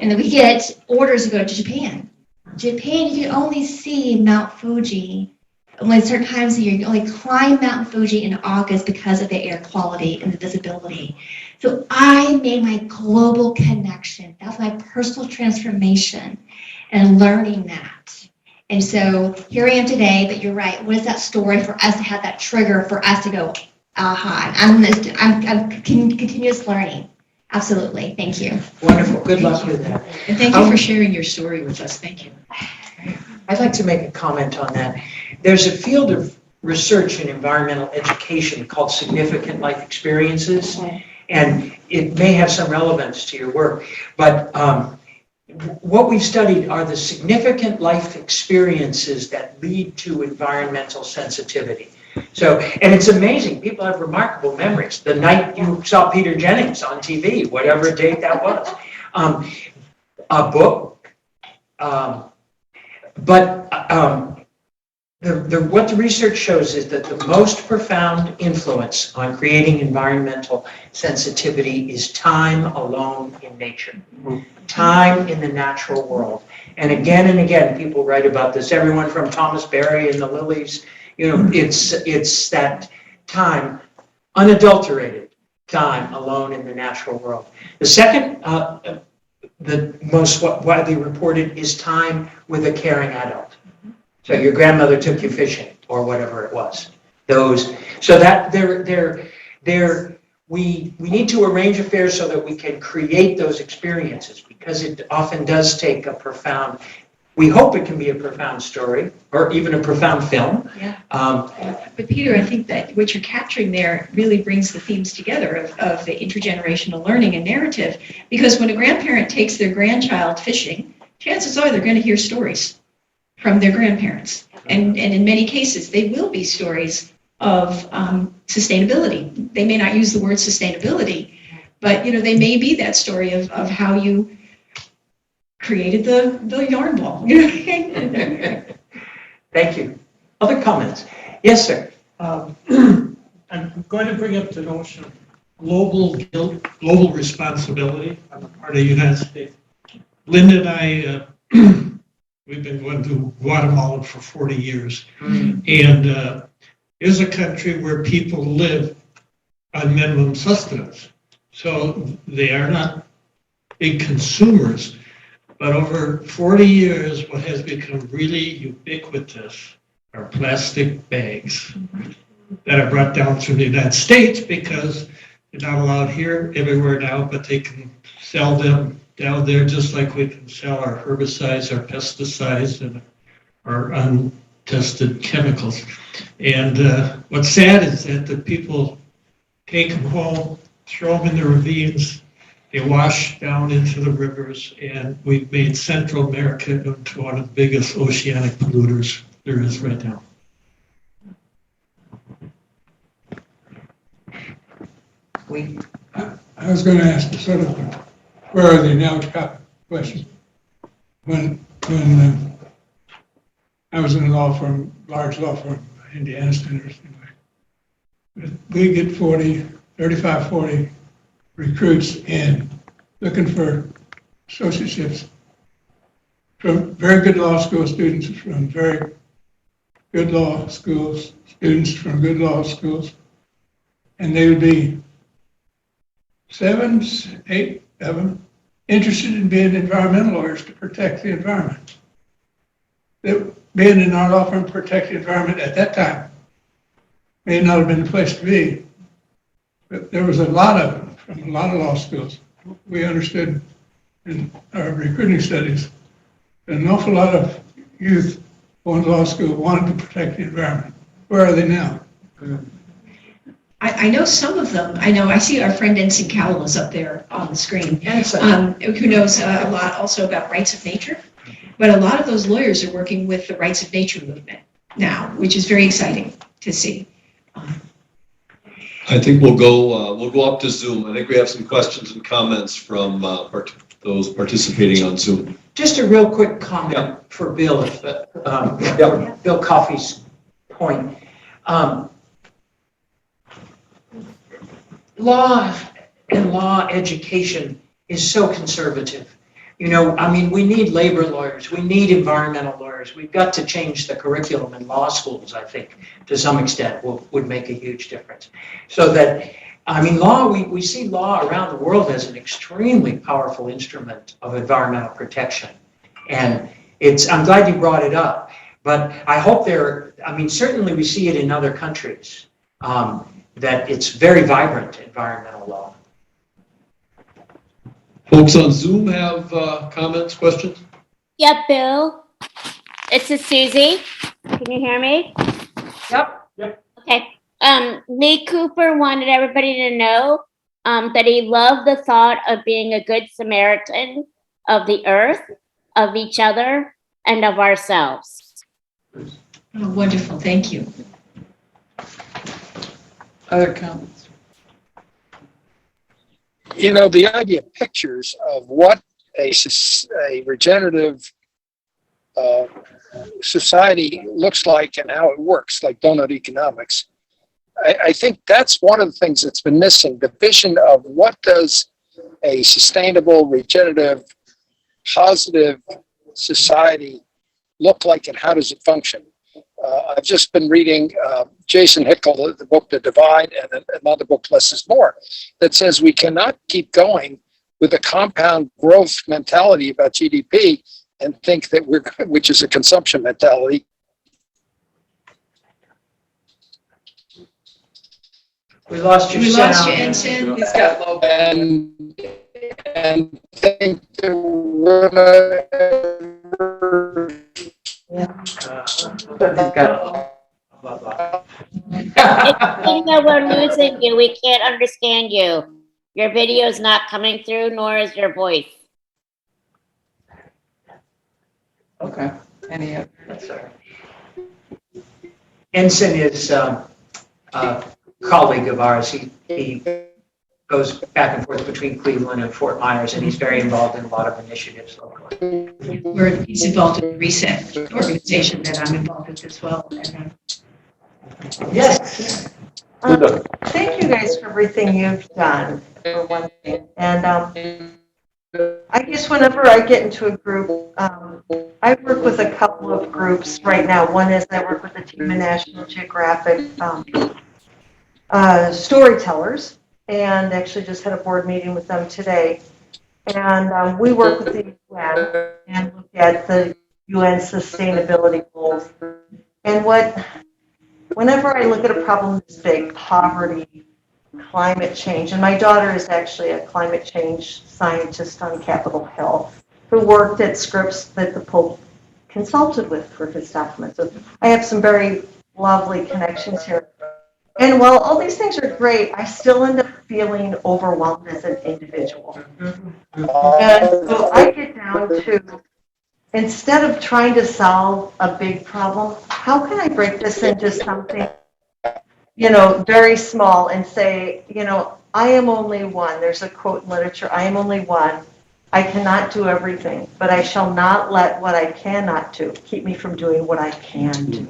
And then we get orders to go to Japan. Japan, you can only see Mount Fuji when certain times of year. You can only climb Mount Fuji in August because of the air quality and the visibility. So I made my global connection. That's my personal transformation and learning that. And so here I am today, but you're right. What is that story for us to have that trigger for us to go, aha, I'm continuous learning. Absolutely. Thank you. Wonderful. Good luck with that. And thank you for sharing your story with us. Thank you. I'd like to make a comment on that. There's a field of research in environmental education called significant life experiences, and it may have some relevance to your work, but what we've studied are the significant life experiences that lead to environmental sensitivity. So, and it's amazing, people have remarkable memories. The night you saw Peter Jennings on TV, whatever date that was, a book, what the research shows is that the most profound influence on creating environmental sensitivity is time alone in nature, time in the natural world. And again, people write about this. Everyone from Thomas Berry and the lilies, it's that time, unadulterated time alone in the natural world. The second, the most widely reported is time with a caring adult. So your grandmother took you fishing or whatever it was. So that we need to arrange affairs so that we can create those experiences, because it often does take a profound, we hope it can be a profound story or even a profound film. Yeah. But Peter, I think that what you're capturing there really brings the themes together of the intergenerational learning and narrative, because when a grandparent takes their grandchild fishing, chances are they're going to hear stories from their grandparents. And in many cases, they will be stories of sustainability. They may not use the word sustainability, but they may be that story of how you created the yarn ball. Thank you. Other comments? Yes, sir. I'm going to bring up the notion of global guilt, global responsibility on the part of the United States. Linda and I, we've been going to Guatemala for 40 years. And it's a country where people live on minimum sustenance. So they are not big consumers. But over 40 years, what has become really ubiquitous are plastic bags that are brought down through the United States, because they're not allowed here everywhere now, but they can sell them down there just like we can sell our herbicides, our pesticides, and our untested chemicals. And what's sad is that the people take them home, throw them in the ravines, they wash down into the rivers, and we've made Central America into one of the biggest oceanic polluters there is right now. I was going to ask a sort of where are they now question. When I was in a law firm, large law firm, Indiana Standards, we get 35, 40 recruits in looking for associateships from very good law school students, from very good law schools, students from good law schools, and they would be 7, 8 of them interested in being environmental lawyers to protect the environment. Being in our law firm to protect the environment at that time may not have been the place to be, but there was a lot of them from a lot of law schools. We understood in our recruiting studies that an awful lot of youth going to law school wanted to protect the environment. Where are they now? I know some of them. I see our friend Ensign Cowell is up there on the screen, who knows a lot also about rights of nature. But a lot of those lawyers are working with the rights of nature movement. now, which is very exciting to see. I think we'll go up to Zoom. I think we have some questions and comments from those participating on Zoom. Just a real quick comment for Bill, if, Bill Coffey's point. Law and law education is so conservative. You know, I mean, we need labor lawyers, we need environmental lawyers. We've got to change the curriculum in law schools, I think, to some extent would make a huge difference. So that, I mean, law, we see law around the world as an extremely powerful instrument of environmental protection. And I'm glad you brought it up, but I hope I mean, certainly we see it in other countries, that it's very vibrant environmental law. Folks on Zoom have comments, questions? Yep, Bill. This is Susie. Can you hear me? Yep. Okay. Lee Cooper wanted everybody to know that he loved the thought of being a good Samaritan of the earth, of each other, and of ourselves. Oh, wonderful, thank you. Other comments? You know, the idea of pictures of what a regenerative society looks like and how it works, like donut economics, I think that's one of the things that's been missing, the vision of what does a sustainable, regenerative, positive society look like and how does it function? I've just been reading Jason Hickel, the book The Divide, and another book, Less is More, that says we cannot keep going with a compound growth mentality about GDP and think that which is a consumption mentality. We lost your We sound. lost you, Ensign. He's got low and think that we're gonna Even though we're losing you, we can't understand you. Your video is not coming through, nor is your voice. Okay. Any other? That's all right. Ensign is a colleague of ours. He goes back and forth between Cleveland and Fort Myers, and he's very involved in a lot of initiatives locally. He's involved in the Reset organization that I'm involved with as well. Yes. Thank you guys for everything you've done, for one thing. And I guess whenever I get into a group, I work with a couple of groups right now. One is I work with a team of National Geographic storytellers, and actually just had a board meeting with them today. And we work with the UN and look at the UN sustainability goals. And whenever I look at a problem this big, poverty, climate change, and my daughter is actually a climate change scientist on Capitol Hill who worked at scripts that the Pope consulted with for his documents. So I have some very lovely connections here. And while all these things are great, I still end up feeling overwhelmed as an individual. And so I get down to, instead of trying to solve a big problem, how can I break this into something, very small and say, I am only one. There's a quote in literature, I am only one. I cannot do everything, but I shall not let what I cannot do keep me from doing what I can do.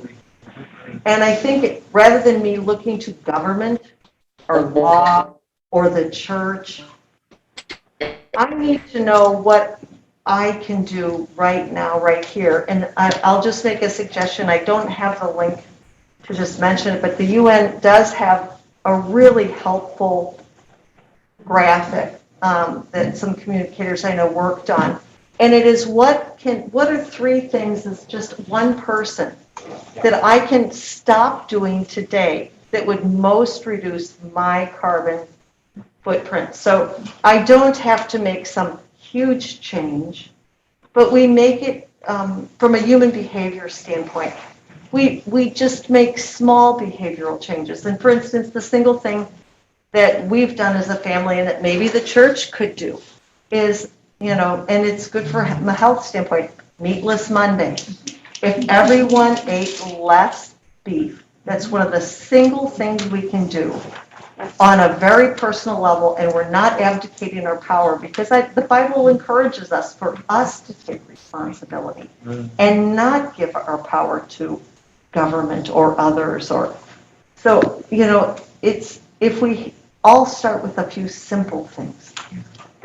And I think rather than me looking to government or law or the church, I need to know what I can do right now, right here. And I'll just make a suggestion. I don't have the link to just mention it, but the UN does have a really helpful graphic that some communicators I know worked on. And it is what are three things as just one person that I can stop doing today that would most reduce my carbon footprint. So I don't have to make some huge change, but we make it from a human behavior standpoint. We just make small behavioral changes. And for instance, the single thing that we've done as a family and that maybe the church could do is, and it's good from a health standpoint, meatless Monday. If everyone ate less beef, that's one of the single things we can do on a very personal level, and we're not abdicating our power, because the Bible encourages us for us to take responsibility and not give our power to government or others. Or so, it's if we all start with a few simple things.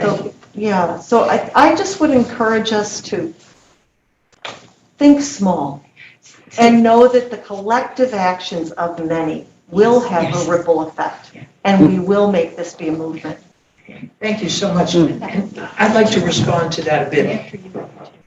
So, yeah, so I just would encourage us to think small and know that the collective actions of many will have a ripple effect, and we will make this be a movement. Thank you so much. And I'd like to respond to that a bit.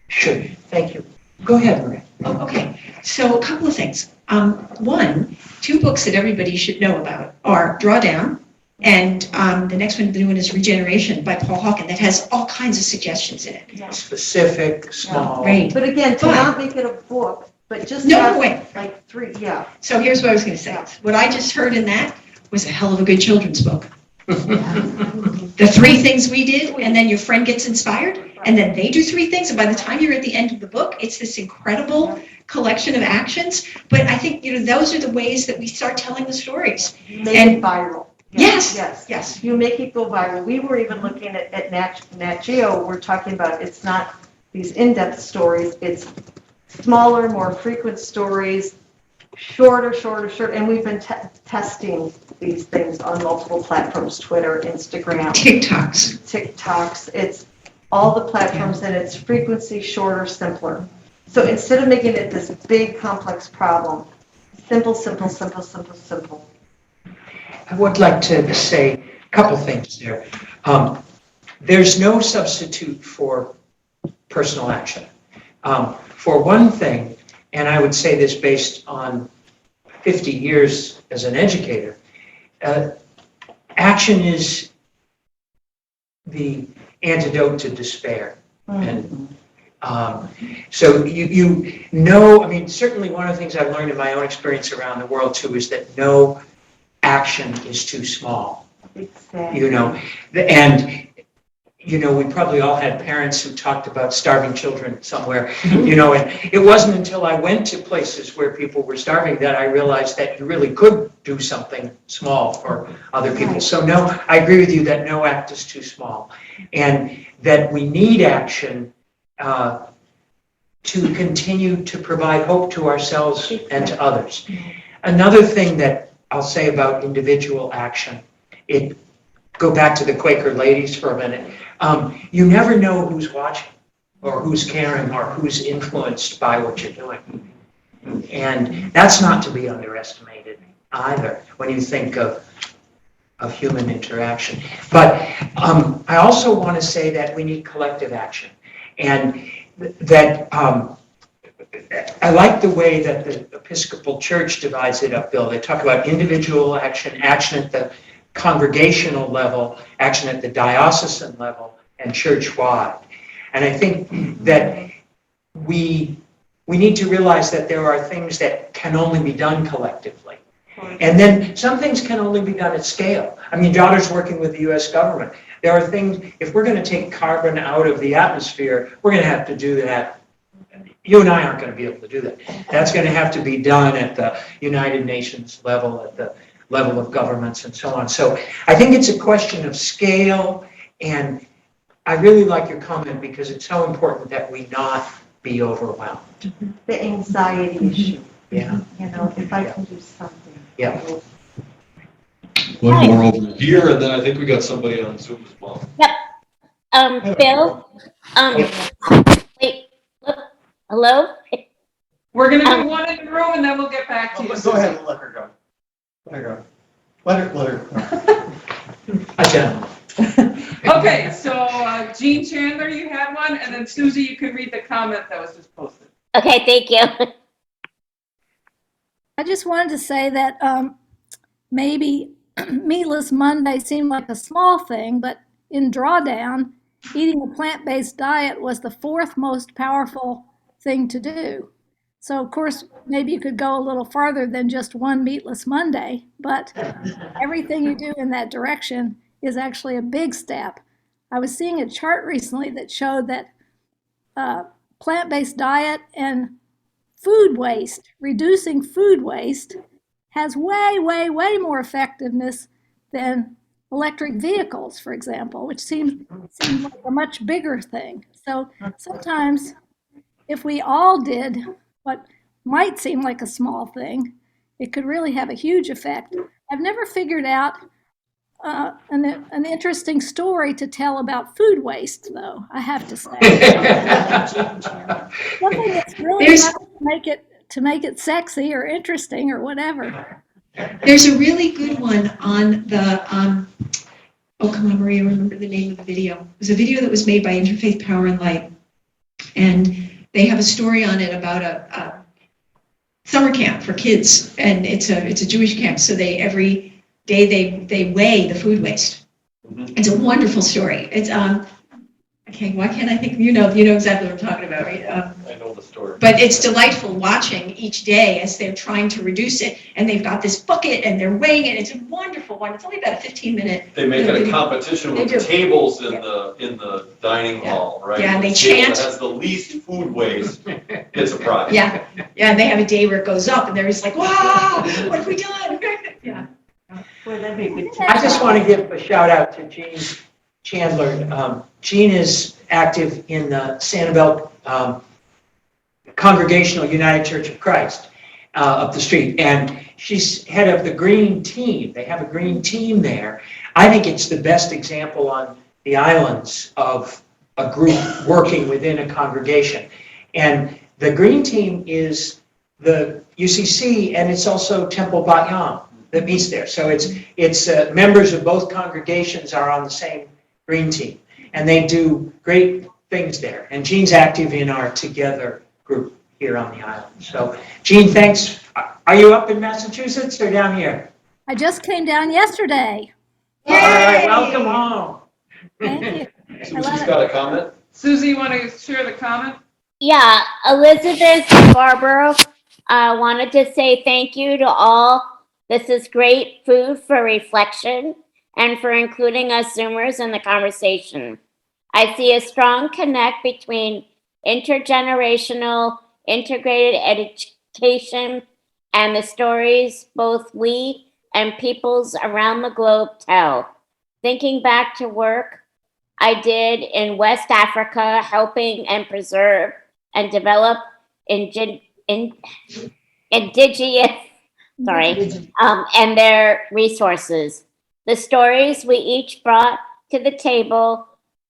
Sure, thank you. Go ahead, Maria. Oh, okay. So a couple of things. One, two books that everybody should know about are Drawdown, and the next one, the new one, is Regeneration by Paul Hawkin, that has all kinds of suggestions in it. Specific, small. Right. But again, to not make it a book, but just No, have wait. like 3, So here's what I was going to say. What I just heard in that was a hell of a good children's book. The 3 things we did, and then your friend gets inspired, and then they do 3 things, and by the time you're at the end of the book, it's this incredible collection of actions. But I think, those are the ways that we start telling the stories. Make it viral. Yes. You make it go viral. We were even looking at Nat Geo. We're talking about, it's not these in-depth stories, it's smaller, more frequent stories, shorter, and we've been testing these things on multiple platforms: Twitter, Instagram, TikToks. It's all the platforms, and it's frequency, shorter, simpler. So instead of making it this big, complex problem, simple. I would like to say a couple things there. There's no substitute for personal action. For one thing, and I would say this based on 50 years as an educator, action is the antidote to despair. And so certainly one of the things I've learned in my own experience around the world too is that no action is too small. Exactly. And we probably all had parents who talked about starving children somewhere, and it wasn't until I went to places where people were starving that I realized that you really could do something small for other people. So no, I agree with you that no act is too small, and that we need action to continue to provide hope to ourselves and to others. Another thing that I'll say about individual action, go back to the Quaker ladies for a minute. You never know who's watching or who's caring or who's influenced by what you're doing. And that's not to be underestimated either when you think of human interaction. But I also want to say that we need collective action. And that I like the way that the Episcopal Church divides it up, Bill. They talk about individual action, action at the congregational level, action at the diocesan level, and church-wide. And I think that we need to realize that there are things that can only be done collectively. And then some things can only be done at scale. I mean, Daughter's working with the U.S. government. There are things, if we're going to take carbon out of the atmosphere, we're going to have to do that. You and I aren't going to be able to do that. That's going to have to be done at the United Nations level, at the level of governments and so on. So I think it's a question of scale, and I really like your comment because it's so important that we not be overwhelmed. The anxiety issue. Yeah. If I can do something. Yeah. One more over here, and then I think we got somebody on Zoom as well. Bill, wait, look, hello? We're gonna do one in the room and then we'll get back to you. Go ahead, let her go. Let her go. A gentleman. Okay, so Jean Chandler, you had one, and then Susie, you can read the comment that was just posted. Okay, thank you. I just wanted to say that maybe Meatless Monday seemed like a small thing, but in Drawdown, eating a plant-based diet was the 4th most powerful thing to do. So, of course, maybe you could go a little farther than just one Meatless Monday, but everything you do in that direction is actually a big step. I was seeing a chart recently that showed that plant-based diet and food waste, reducing food waste, has way, way, way more effectiveness than electric vehicles, for example, which seems like a much bigger thing. So sometimes if we all did what might seem like a small thing, it could really have a huge effect. I've never figured out an interesting story to tell about food waste, though, I have to say. Something that's really There's- not to make it sexy or interesting or whatever. There's a really good one on the, oh, come on, Maria, remember the name of the video. It was a video that was made by Interfaith Power and Light. And they have a story on it about a summer camp for kids. And it's a Jewish camp. So every day they weigh the food waste. It's a wonderful story. It's, okay, why can't I think, you know exactly what I'm talking about, right? I know the story. But it's delightful watching each day as they're trying to reduce it, and they've got this bucket and they're weighing it. It's a wonderful one. It's only about a 15-minute. They make it a competition with They the do. tables in the dining hall, right? Yeah, and they The table chant. that has the least food waste gets a prize. Yeah, and they have a day where it goes up, and they're just like, wow, what have we done? Yeah. Boy, that'd be a good. I just want to give a shout out to Jean Chandler. Jean is active in the Sanibel Congregational United Church of Christ up the street, and she's head of the green team. They have a green team there. I think it's the best example on the islands of a group working within a congregation. And the green team is the UCC, and it's also Temple Bat Yam that meets there. So it's members of both congregations are on the same green team, and they do great things there. And Jean's active in our Together group here on the island. So Jean, thanks. Are you up in Massachusetts or down here? I just came down yesterday. All right, welcome home. Thank you. Susie's got a comment? Susie, you want to share the comment? Yeah, Elizabeth Barbaro wanted to say thank you to all. This is great food for reflection and for including us Zoomers in the conversation. I see a strong connect between intergenerational integrated education and the stories both we and peoples around the globe tell. Thinking back to work I did in West Africa, helping and preserve and develop indigenous, and their resources. The stories we each brought to the table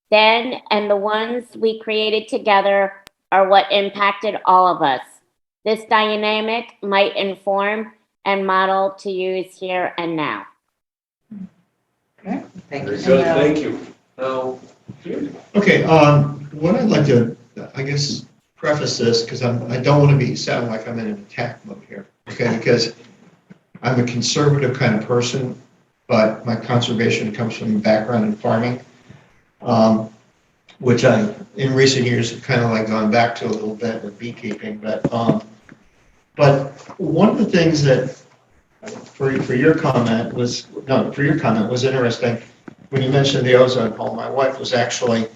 then and the ones we created together are what impacted all of us. This dynamic might inform and model to use here and now. Okay, thank Very you. good, thank you. Now, Okay, what I'd like to, I guess, preface this, because I don't want to sound like I'm in an attack mode here, okay? Because I'm a conservative kind of person, but my conservation comes from a background in farming, which I, in recent years, have kind of like gone back to a little bit with beekeeping. But one of the things that, for your comment was interesting. When you mentioned the ozone hole, my wife was actually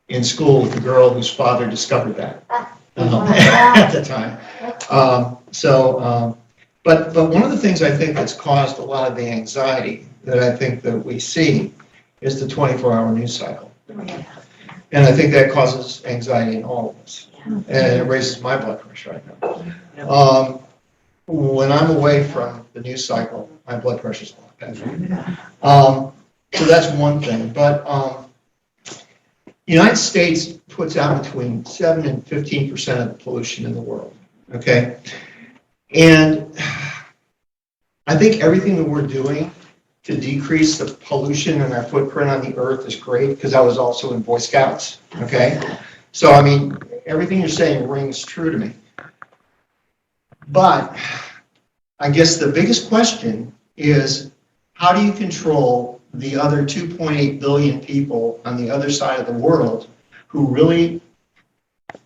in school with a girl whose father discovered that at the time. But one of the things I think that's caused a lot of the anxiety that I think that we see is the 24-hour news cycle. And I think that causes anxiety in all of us. And it raises my blood pressure right now. When I'm away from the news cycle, my blood pressure's a lot better. So that's one thing. But the United States puts out between 7 and 15% of the pollution in the world. Okay? And I think everything that we're doing to decrease the pollution and our footprint on the earth is great, because I was also in Boy Scouts. Okay? So, I mean, everything you're saying rings true to me. But I guess the biggest question is, how do you control the other 2.8 billion people on the other side of the world who really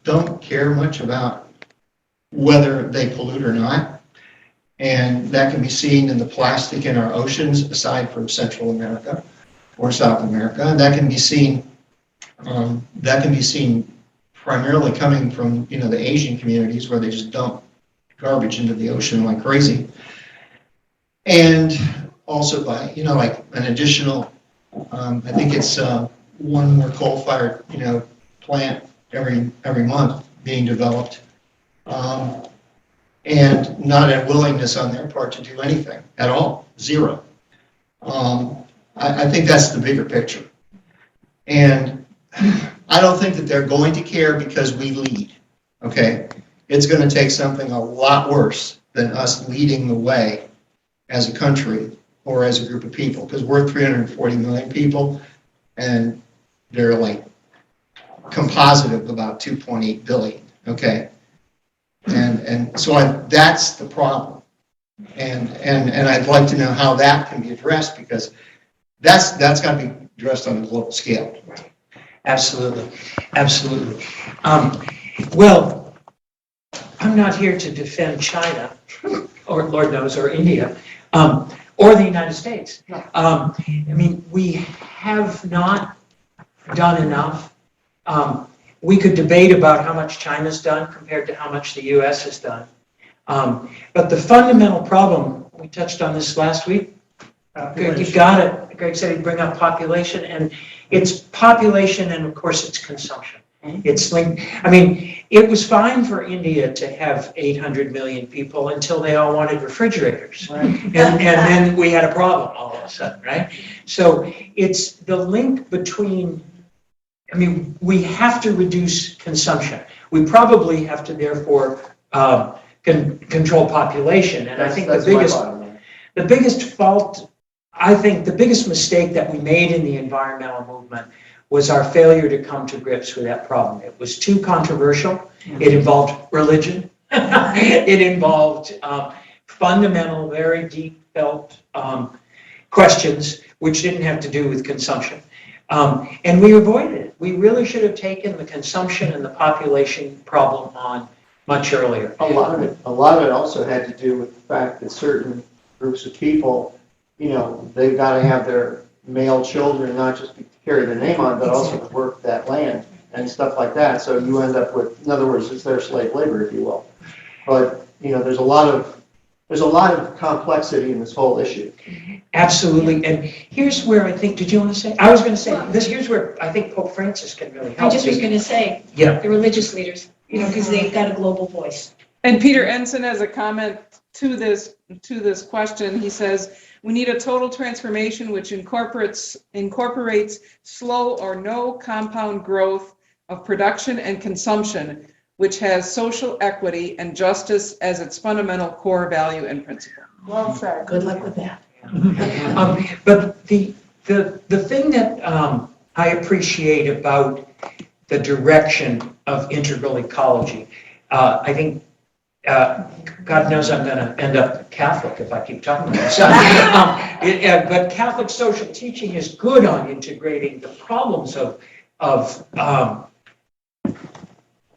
don't care much about whether they pollute or not? And that can be seen in the plastic in our oceans, aside from Central America or South America. And that can be seen primarily coming from, the Asian communities where they just dump garbage into the ocean like crazy. And also by, like an additional, I think it's one more coal-fired, plant every month being developed. And not a willingness on their part to do anything at all, zero. I think that's the bigger picture. And I don't think that they're going to care because we lead, okay? It's going to take something a lot worse than us leading the way as a country or as a group of people, because we're 340 million people, and they're like composite of about 2.8 billion, okay? And so that's the problem. And I'd like to know how that can be addressed, because that's got to be addressed on a global scale. Absolutely, absolutely. Well, I'm not here to defend China, or Lord knows, or India, or the United States. I mean, we have not done enough. We could debate about how much China's done compared to how much the U.S. has done. But the fundamental problem, we touched on this last week, you got it. Greg said he'd bring up population, and it's population, and of course it's consumption. It's linked. I mean, it was fine for India to have 800 million people until they all wanted refrigerators. Right. And then we had a problem all of a sudden, right? So it's the link between, I mean, we have to reduce consumption. We probably have to therefore control population. And I think the biggest fault, I think the biggest mistake that we made in the environmental movement was our failure to come to grips with that problem. It was too controversial. It involved religion. It involved fundamental, very deep felt questions, which didn't have to do with consumption. And we avoided it. We really should have taken the consumption and the population problem on much earlier. A lot of it also had to do with the fact that certain groups of people, they've got to have their male children, not just to carry their name on, but also to work that land and stuff like that. So you end up with, in other words, it's their slave labor, if you will. But, there's a lot of complexity in this whole issue. Absolutely. And here's where I think, did you want to say? I was going to say, here's where I think Pope Francis can really help. I just was going to say, yeah, the religious leaders, because they've got a global voice. And Peter Ensign has a comment to this question. He says, we need a total transformation which incorporates slow or no compound growth of production and consumption, which has social equity and justice as its fundamental core value and principle. Well said. Good luck with that. But the thing that I appreciate about the direction of integral ecology, I think God knows I'm going to end up Catholic if I keep talking about this. But Catholic social teaching is good on integrating the problems of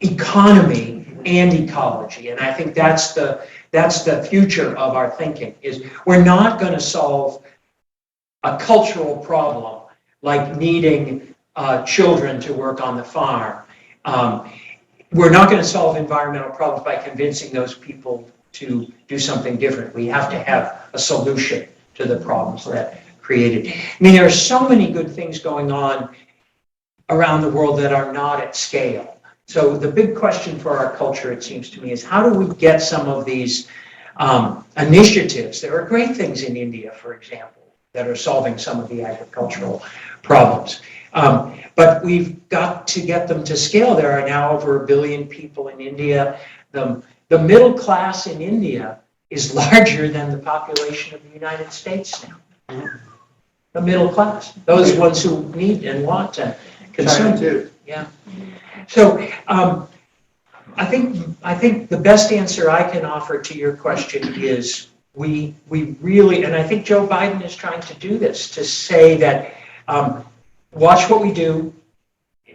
economy and ecology, and I think that's the future of our thinking. Is we're not going to solve a cultural problem like needing children to work on the farm. We're not going to solve environmental problems by convincing those people to do something different. We have to have a solution to the problems that created. I mean, there are so many good things going on around the world that are not at scale. So the big question for our culture, it seems to me, is how do we get some of these initiatives? There are great things in India, for example, that are solving some of the agricultural problems. But we've got to get them to scale. There are now over 1 billion people in India. The middle class in India is larger than the population of the United States now. The middle class, those ones who need and want to consume. Too. Yeah. So I think the best answer I can offer to your question is we really, and I think Joe Biden is trying to do this, to say that watch what we do.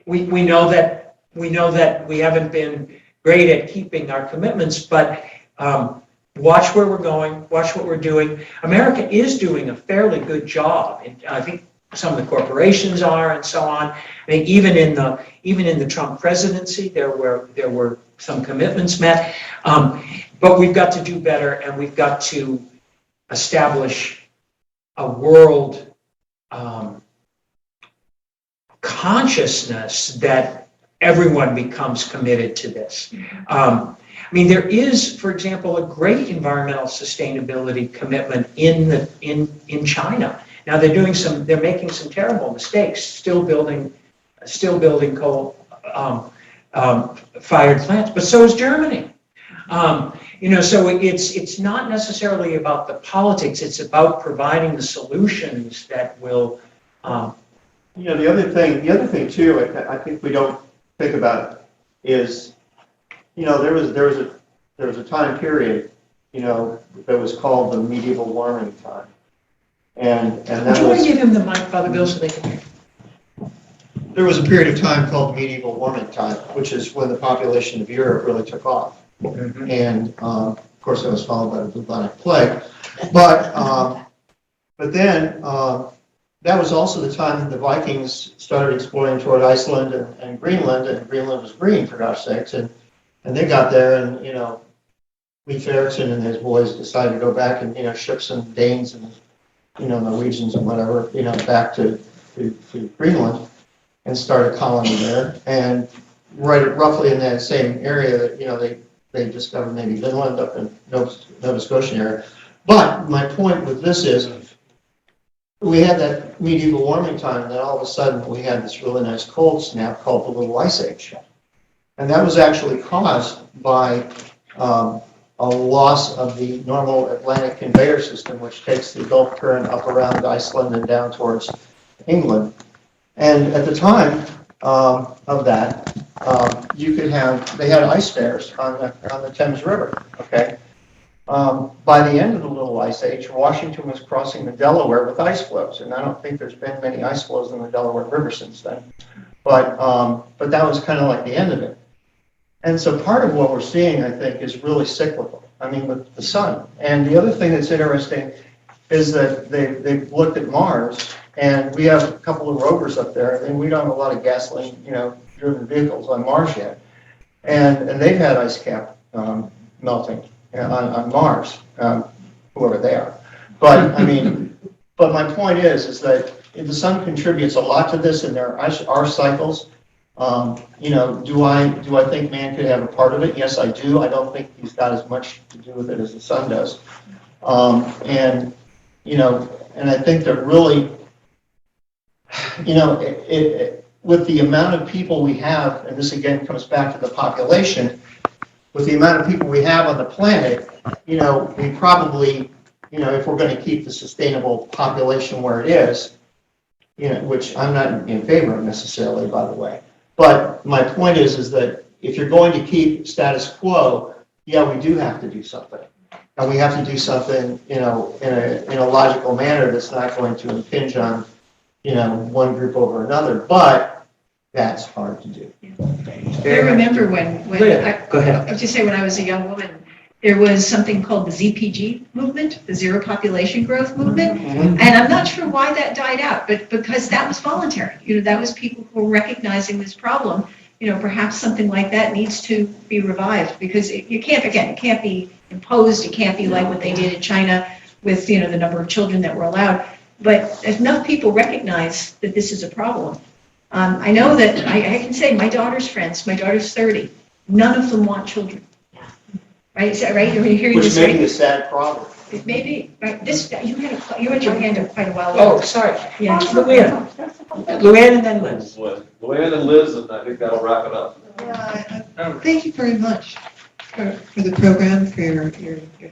We know that we haven't been great at keeping our commitments, but watch where we're going, watch what we're doing. America is doing a fairly good job. And I think some of the corporations are, and so on. I mean, even in the Trump presidency, there were some commitments met. But we've got to do better, and we've got to establish a world consciousness that everyone becomes committed to this. I mean, there is, for example, a great environmental sustainability commitment in China. Now they're making some terrible mistakes, still building coal fired plants, but so is Germany. So it's not necessarily about the politics, it's about providing the solutions that will. The other thing too, I think we don't think about is, there was a time period, that was called the medieval warming time. And that Do you want was, to give him the mic, Father Bill, so they can hear? there was a period of time called medieval warming time, which is when the population of Europe really took off. Mm-hmm. And of course, that was followed by the bubonic plague. But then that was also the time that the Vikings started exploring toward Iceland and Greenland was green, for gosh sakes. And they got there, and Leif Erikson and his boys decided to go back and ship some Danes and Norwegians and whatever back to Greenland and start a colony there. And roughly in that same area that they discovered maybe Finland up in Nova Scotia area. But my point with this is, we had that medieval warming time, and then all of a sudden we had this really nice cold snap called the Little Ice Age. And that was actually caused by a loss of the normal Atlantic conveyor system, which takes the Gulf current up around Iceland and down towards England. And at the time of that, they had ice bears on the Thames River, okay? By the end of the Little Ice Age, Washington was crossing the Delaware with ice floes, and I don't think there's been many ice flows in the Delaware River since then. But that was kind of like the end of it. And so part of what we're seeing, I think, is really cyclical. I mean, with the sun. And the other thing that's interesting is that they've looked at Mars, and we have a couple of rovers up there, and we don't have a lot of gasoline, driven vehicles on Mars yet. And they've had ice cap melting on Mars, whoever they are. But I mean, but my point is that the sun contributes a lot to this in our cycles. Do I think man could have a part of it? Yes, I do. I don't think he's got as much to do with it as the sun does. And I think that really, with the amount of people we have, and this again comes back to the population, with the amount of people we have on the planet, we probably, if we're going to keep the sustainable population where it is, which I'm not in favor of necessarily, by the way. But my point is that if you're going to keep status quo, yeah, we do have to do something. And we have to do something, in a logical manner that's not going to impinge on, one group over another. But that's hard to do. I remember when Go ahead. I was just saying, when I was a young woman, there was something called the ZPG movement, the Zero Population Growth Movement. Mm-hmm. And I'm not sure why that died out, but because that was voluntary. That was people who were recognizing this problem. Perhaps something like that needs to be revived, because it can't be imposed. It can't be like what they did in China with, the number of children that were allowed. But enough people recognize that this is a problem. I know that I can say my daughter's friends, my daughter's 30, none of them want children. Right? Is that right? You're hearing Which this, may right? be a sad problem. It may be, right? You had your hand up quite a while Oh, ago. sorry. Yeah. Luann. Luann and then Liz. Luann and Liz, and I think that'll wrap it up. Thank you very much for the program, for your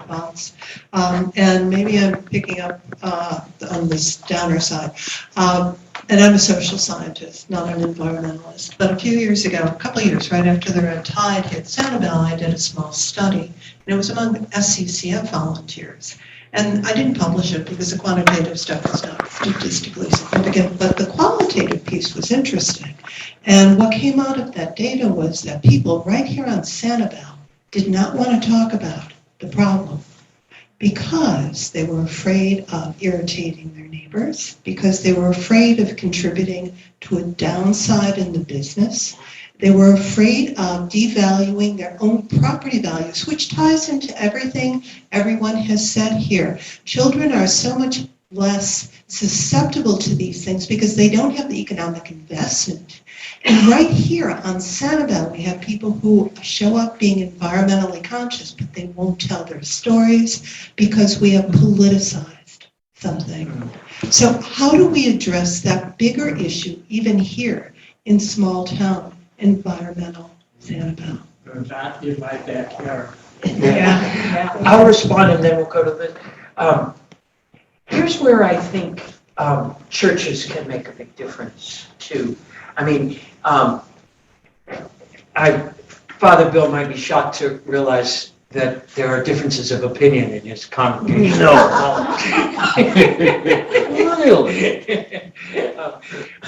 thoughts. And maybe I'm picking up on this downer side. And I'm a social scientist, not an environmentalist. But a couple of years, right after the red tide hit Sanibel, I did a small study. And it was among SCCF volunteers. And I didn't publish it because the quantitative stuff was not statistically significant, but the qualitative piece was interesting. And what came out of that data was that people right here on Sanibel did not want to talk about the problem, because they were afraid of irritating their neighbors, because they were afraid of contributing to a downside in the business. They were afraid of devaluing their own property values, which ties into everything everyone has said here. Children are so much less susceptible to these things because they don't have the economic investment. And right here on Sanibel, we have people who show up being environmentally conscious, but they won't tell their stories because we have politicized something. So how do we address that bigger issue even here in small town environmental Sanibel? Not in my backyard. Yeah, I'll respond and then we'll go to the, here's where I think churches can make a big difference too. I mean, Father Bill might be shocked to realize that there are differences of opinion in his congregation. No. Really?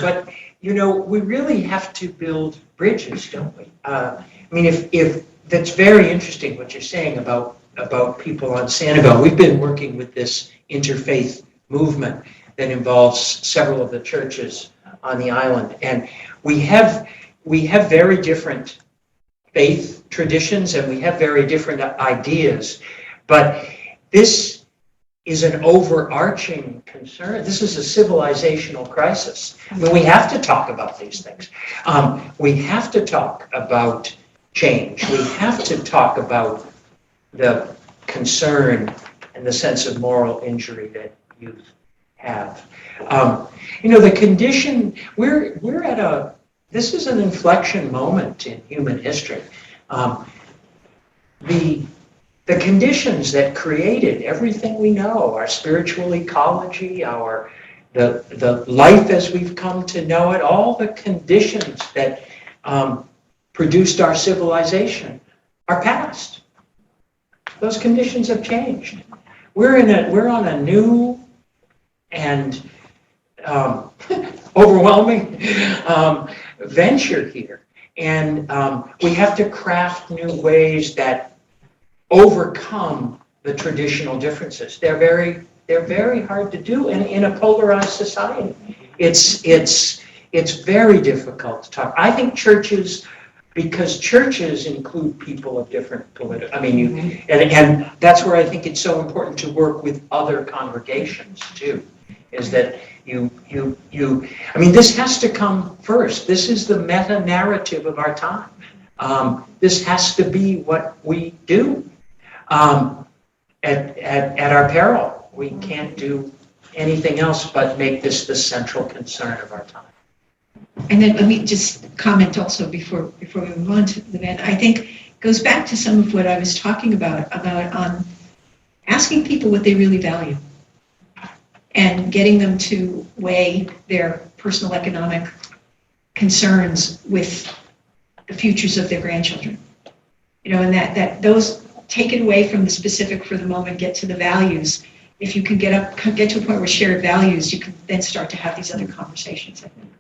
But, you know, we really have to build bridges, don't we? I mean, if that's very interesting what you're saying about people on Sanibel. We've been working with this interfaith movement that involves several of the churches on the island, and we have very different faith traditions and we have very different ideas, but this is an overarching concern. This is a civilizational crisis. I mean, we have to talk about these things. We have to talk about change. We have to talk about the concern and the sense of moral injury that youth have. You know, the condition, we're at this is an inflection moment in human history. The conditions that created everything we know, our spiritual ecology, the life as we've come to know it, all the conditions that produced our civilization are past. Those conditions have changed. We're on a new and overwhelming venture here, and we have to craft new ways that overcome the traditional differences. They're very hard to do in a polarized society. It's very difficult to talk. I think churches, because churches include people of different political, I mean, and that's where I think it's so important to work with other congregations too, is that I mean, this has to come first. This is the meta-narrative of our time. This has to be what we do at our peril. We can't do anything else but make this the central concern of our time. And then let me just comment also before we move on to the event. I think it goes back to some of what I was talking about asking people what they really value and getting them to weigh their personal economic concerns with the futures of their grandchildren. You know, and that those taken away from the specific for the moment, get to the values. If you can get to a point where shared values, you can then start to have these other conversations, I think.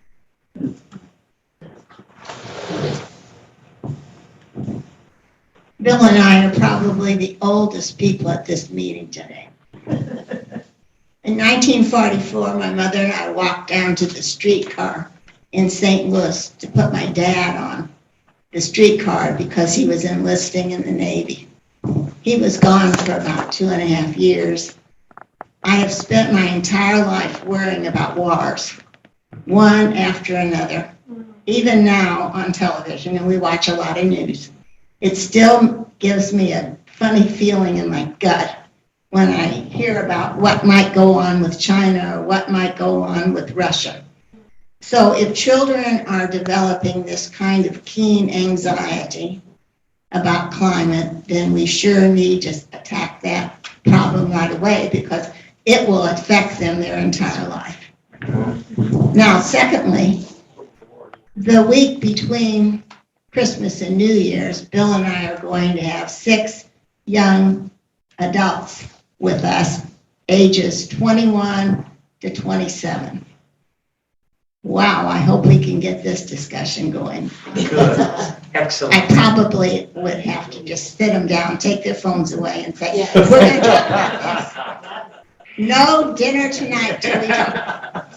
Bill and I are probably the oldest people at this meeting today. In 1944, my mother and I walked down to the streetcar in St. Louis to put my dad on the streetcar because he was enlisting in the Navy. He was gone for about 2.5 years. I have spent my entire life worrying about wars, one after another. Even now on television, and we watch a lot of news, it still gives me a funny feeling in my gut when I hear about what might go on with China or what might go on with Russia. So if children are developing this kind of keen anxiety about climate, then we sure need to attack that problem right away because it will affect them their entire life. Now, secondly, the week between Christmas and New Year's, Bill and I are going to have 6 young adults with us, ages 21 to 27. wow, I hope we can get this discussion going. Good. Excellent. I probably would have to just sit them down, take their phones away and say, we're gonna talk about this. No dinner tonight till we talk.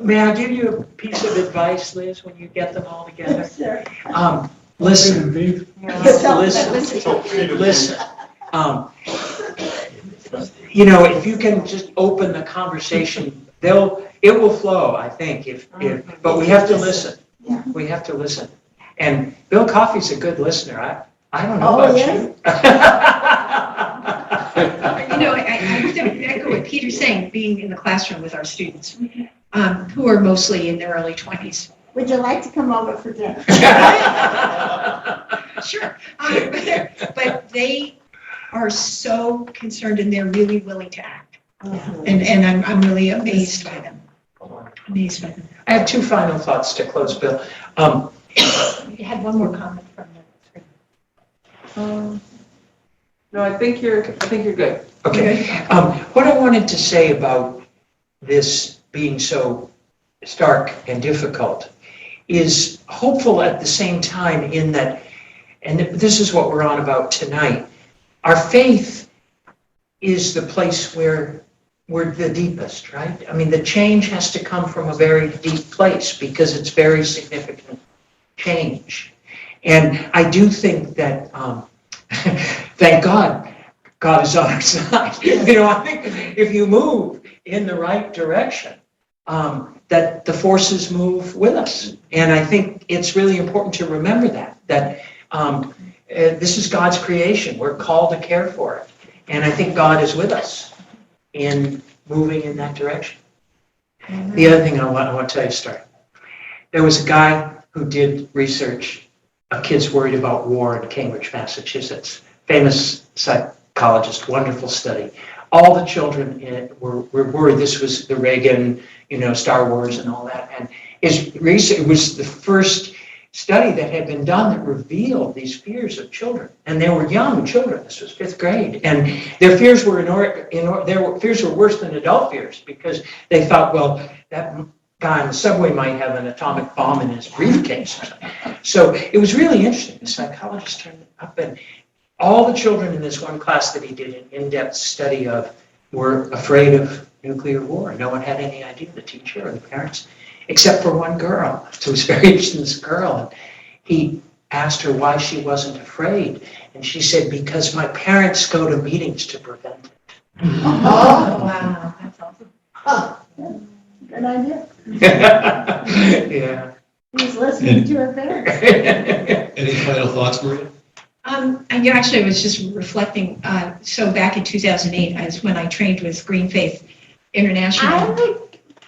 May I give you a piece of advice, Liz, when you get them all together? Sure. Listen. Listen. Listen. You know, if you can just open the conversation, it will flow, I think, but we have to listen. We have to listen. And Bill Coffey's a good listener. I don't know about you. You know, I have to echo what Peter's saying, being in the classroom with our students, who are mostly in their early 20s. Would you like to come over for dinner? Sure. But they are so concerned and they're really willing to act. And I'm really amazed by them. Amazed by them. I have two final thoughts to close, Bill. You had one more comment from the. No, I think you're good. Okay. What I wanted to say about this being so stark and difficult is hopeful at the same time in that, and this is what we're on about tonight, our faith is the place where we're the deepest, right? I mean, the change has to come from a very deep place because it's very significant change. And I do think that, thank God, God is on our side. You know, I think if you move in the right direction, that the forces move with us. And I think it's really important to remember that this is God's creation. We're called to care for it. And I think God is with us in moving in that direction. The other thing I want to tell you a story. There was a guy who did research of kids worried about war in Cambridge, Massachusetts. Famous psychologist, wonderful study. All the children were worried. This was the Reagan, Star Wars and all that. And his research, it was the first study that had been done that revealed these fears of children. And they were young children. This was 5th grade. And their fears were their fears were worse than adult fears because they thought, well, that guy in the subway might have an atomic bomb in his briefcase or something. So it was really interesting. The psychologist turned up and all the children in this one class that he did an in-depth study of were afraid of nuclear war. No one had any idea, the teacher or the parents, except for one girl who was very interested in this girl. And he asked her why she wasn't afraid. And she said, because my parents go to meetings to prevent it. Oh, wow. That's awesome. Oh, good idea. Yeah. He's listening to her parents. Any final thoughts, Maria? Actually, I was just reflecting. So back in 2008, is when I trained with Green Faith International.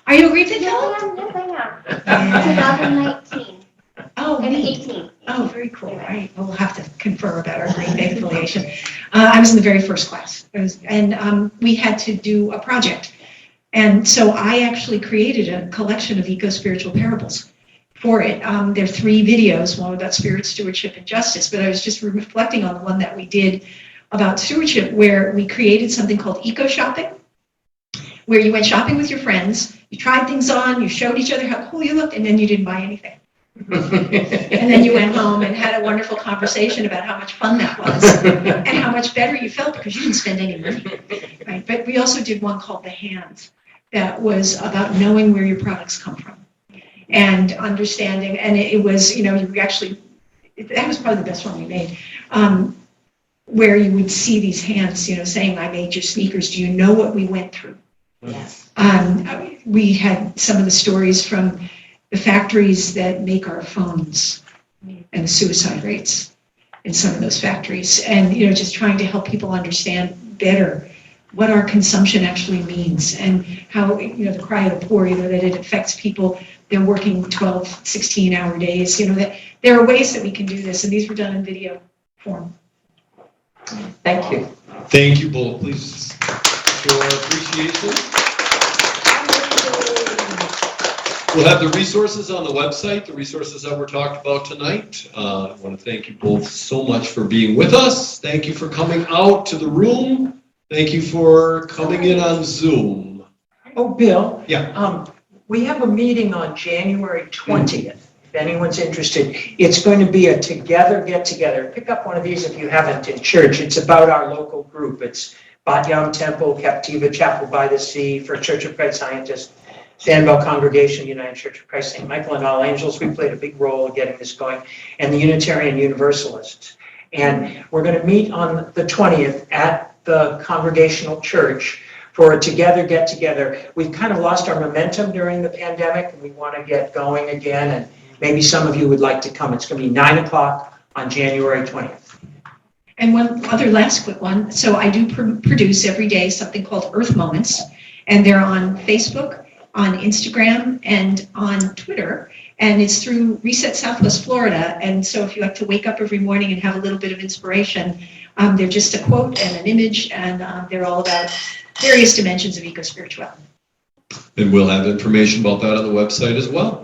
Are you a Green Faith fellow? Yes, I am. 2019. Oh, Maybe neat. 18. Oh, very cool. All right. We'll have to confer about our Green Faith affiliation. I was in the very first class. We had to do a project. And so I actually created a collection of eco-spiritual parables for it. There are 3 videos, one about spirit, stewardship, and justice, but I was just reflecting on the one that we did about stewardship, where we created something called eco shopping, where you went shopping with your friends, you tried things on, you showed each other how cool you looked, and then you didn't buy anything. And then you went home and had a wonderful conversation about how much fun that was and how much better you felt because you didn't spend any money. Right? But we also did one called The Hands that was about knowing where your products come from and understanding. And it was, that was probably the best one we made, where you would see these hands, saying, I made your sneakers. Do you know what we went through? Yes. We had some of the stories from the factories that make our phones and the suicide rates in some of those factories. And, just trying to help people understand better what our consumption actually means and how, the cry of the poor, that it affects people. They're working 12, 16-hour days, that there are ways that we can do this. And these were done in video form. Thank you. Thank you both. Please show our appreciation. We'll have the resources on the website, the resources that were talked about tonight. I want to thank you both so much for being with us. Thank you for coming out to the room. Thank you for coming in on Zoom. Oh, Bill. Yeah. We have a meeting on January 20th, if anyone's interested. It's going to be a together get-together. Pick up one of these if you haven't in church. It's about our local group. It's Bat Yam Temple, Captiva Chapel by the Sea, First Church of Christ Scientists, Sanibel Congregation, United Church of Christ, St. Michael and All Angels. We played a big role in getting this going, and the Unitarian Universalists. And we're going to meet on the 20th at the Congregational Church for a together get-together. We've kind of lost our momentum during the pandemic, and we want to get going again, and maybe some of you would like to come. It's going to be 9 o'clock on January 20th. And one other last quick one. So I do produce every day something called Earth Moments, and they're on Facebook, on Instagram, and on Twitter. And it's through Reset Southwest Florida. And so if you have to wake up every morning and have a little bit of inspiration, they're just a quote and an image, and they're all about various dimensions of eco-spirituality. And we'll have information about that on the website as well.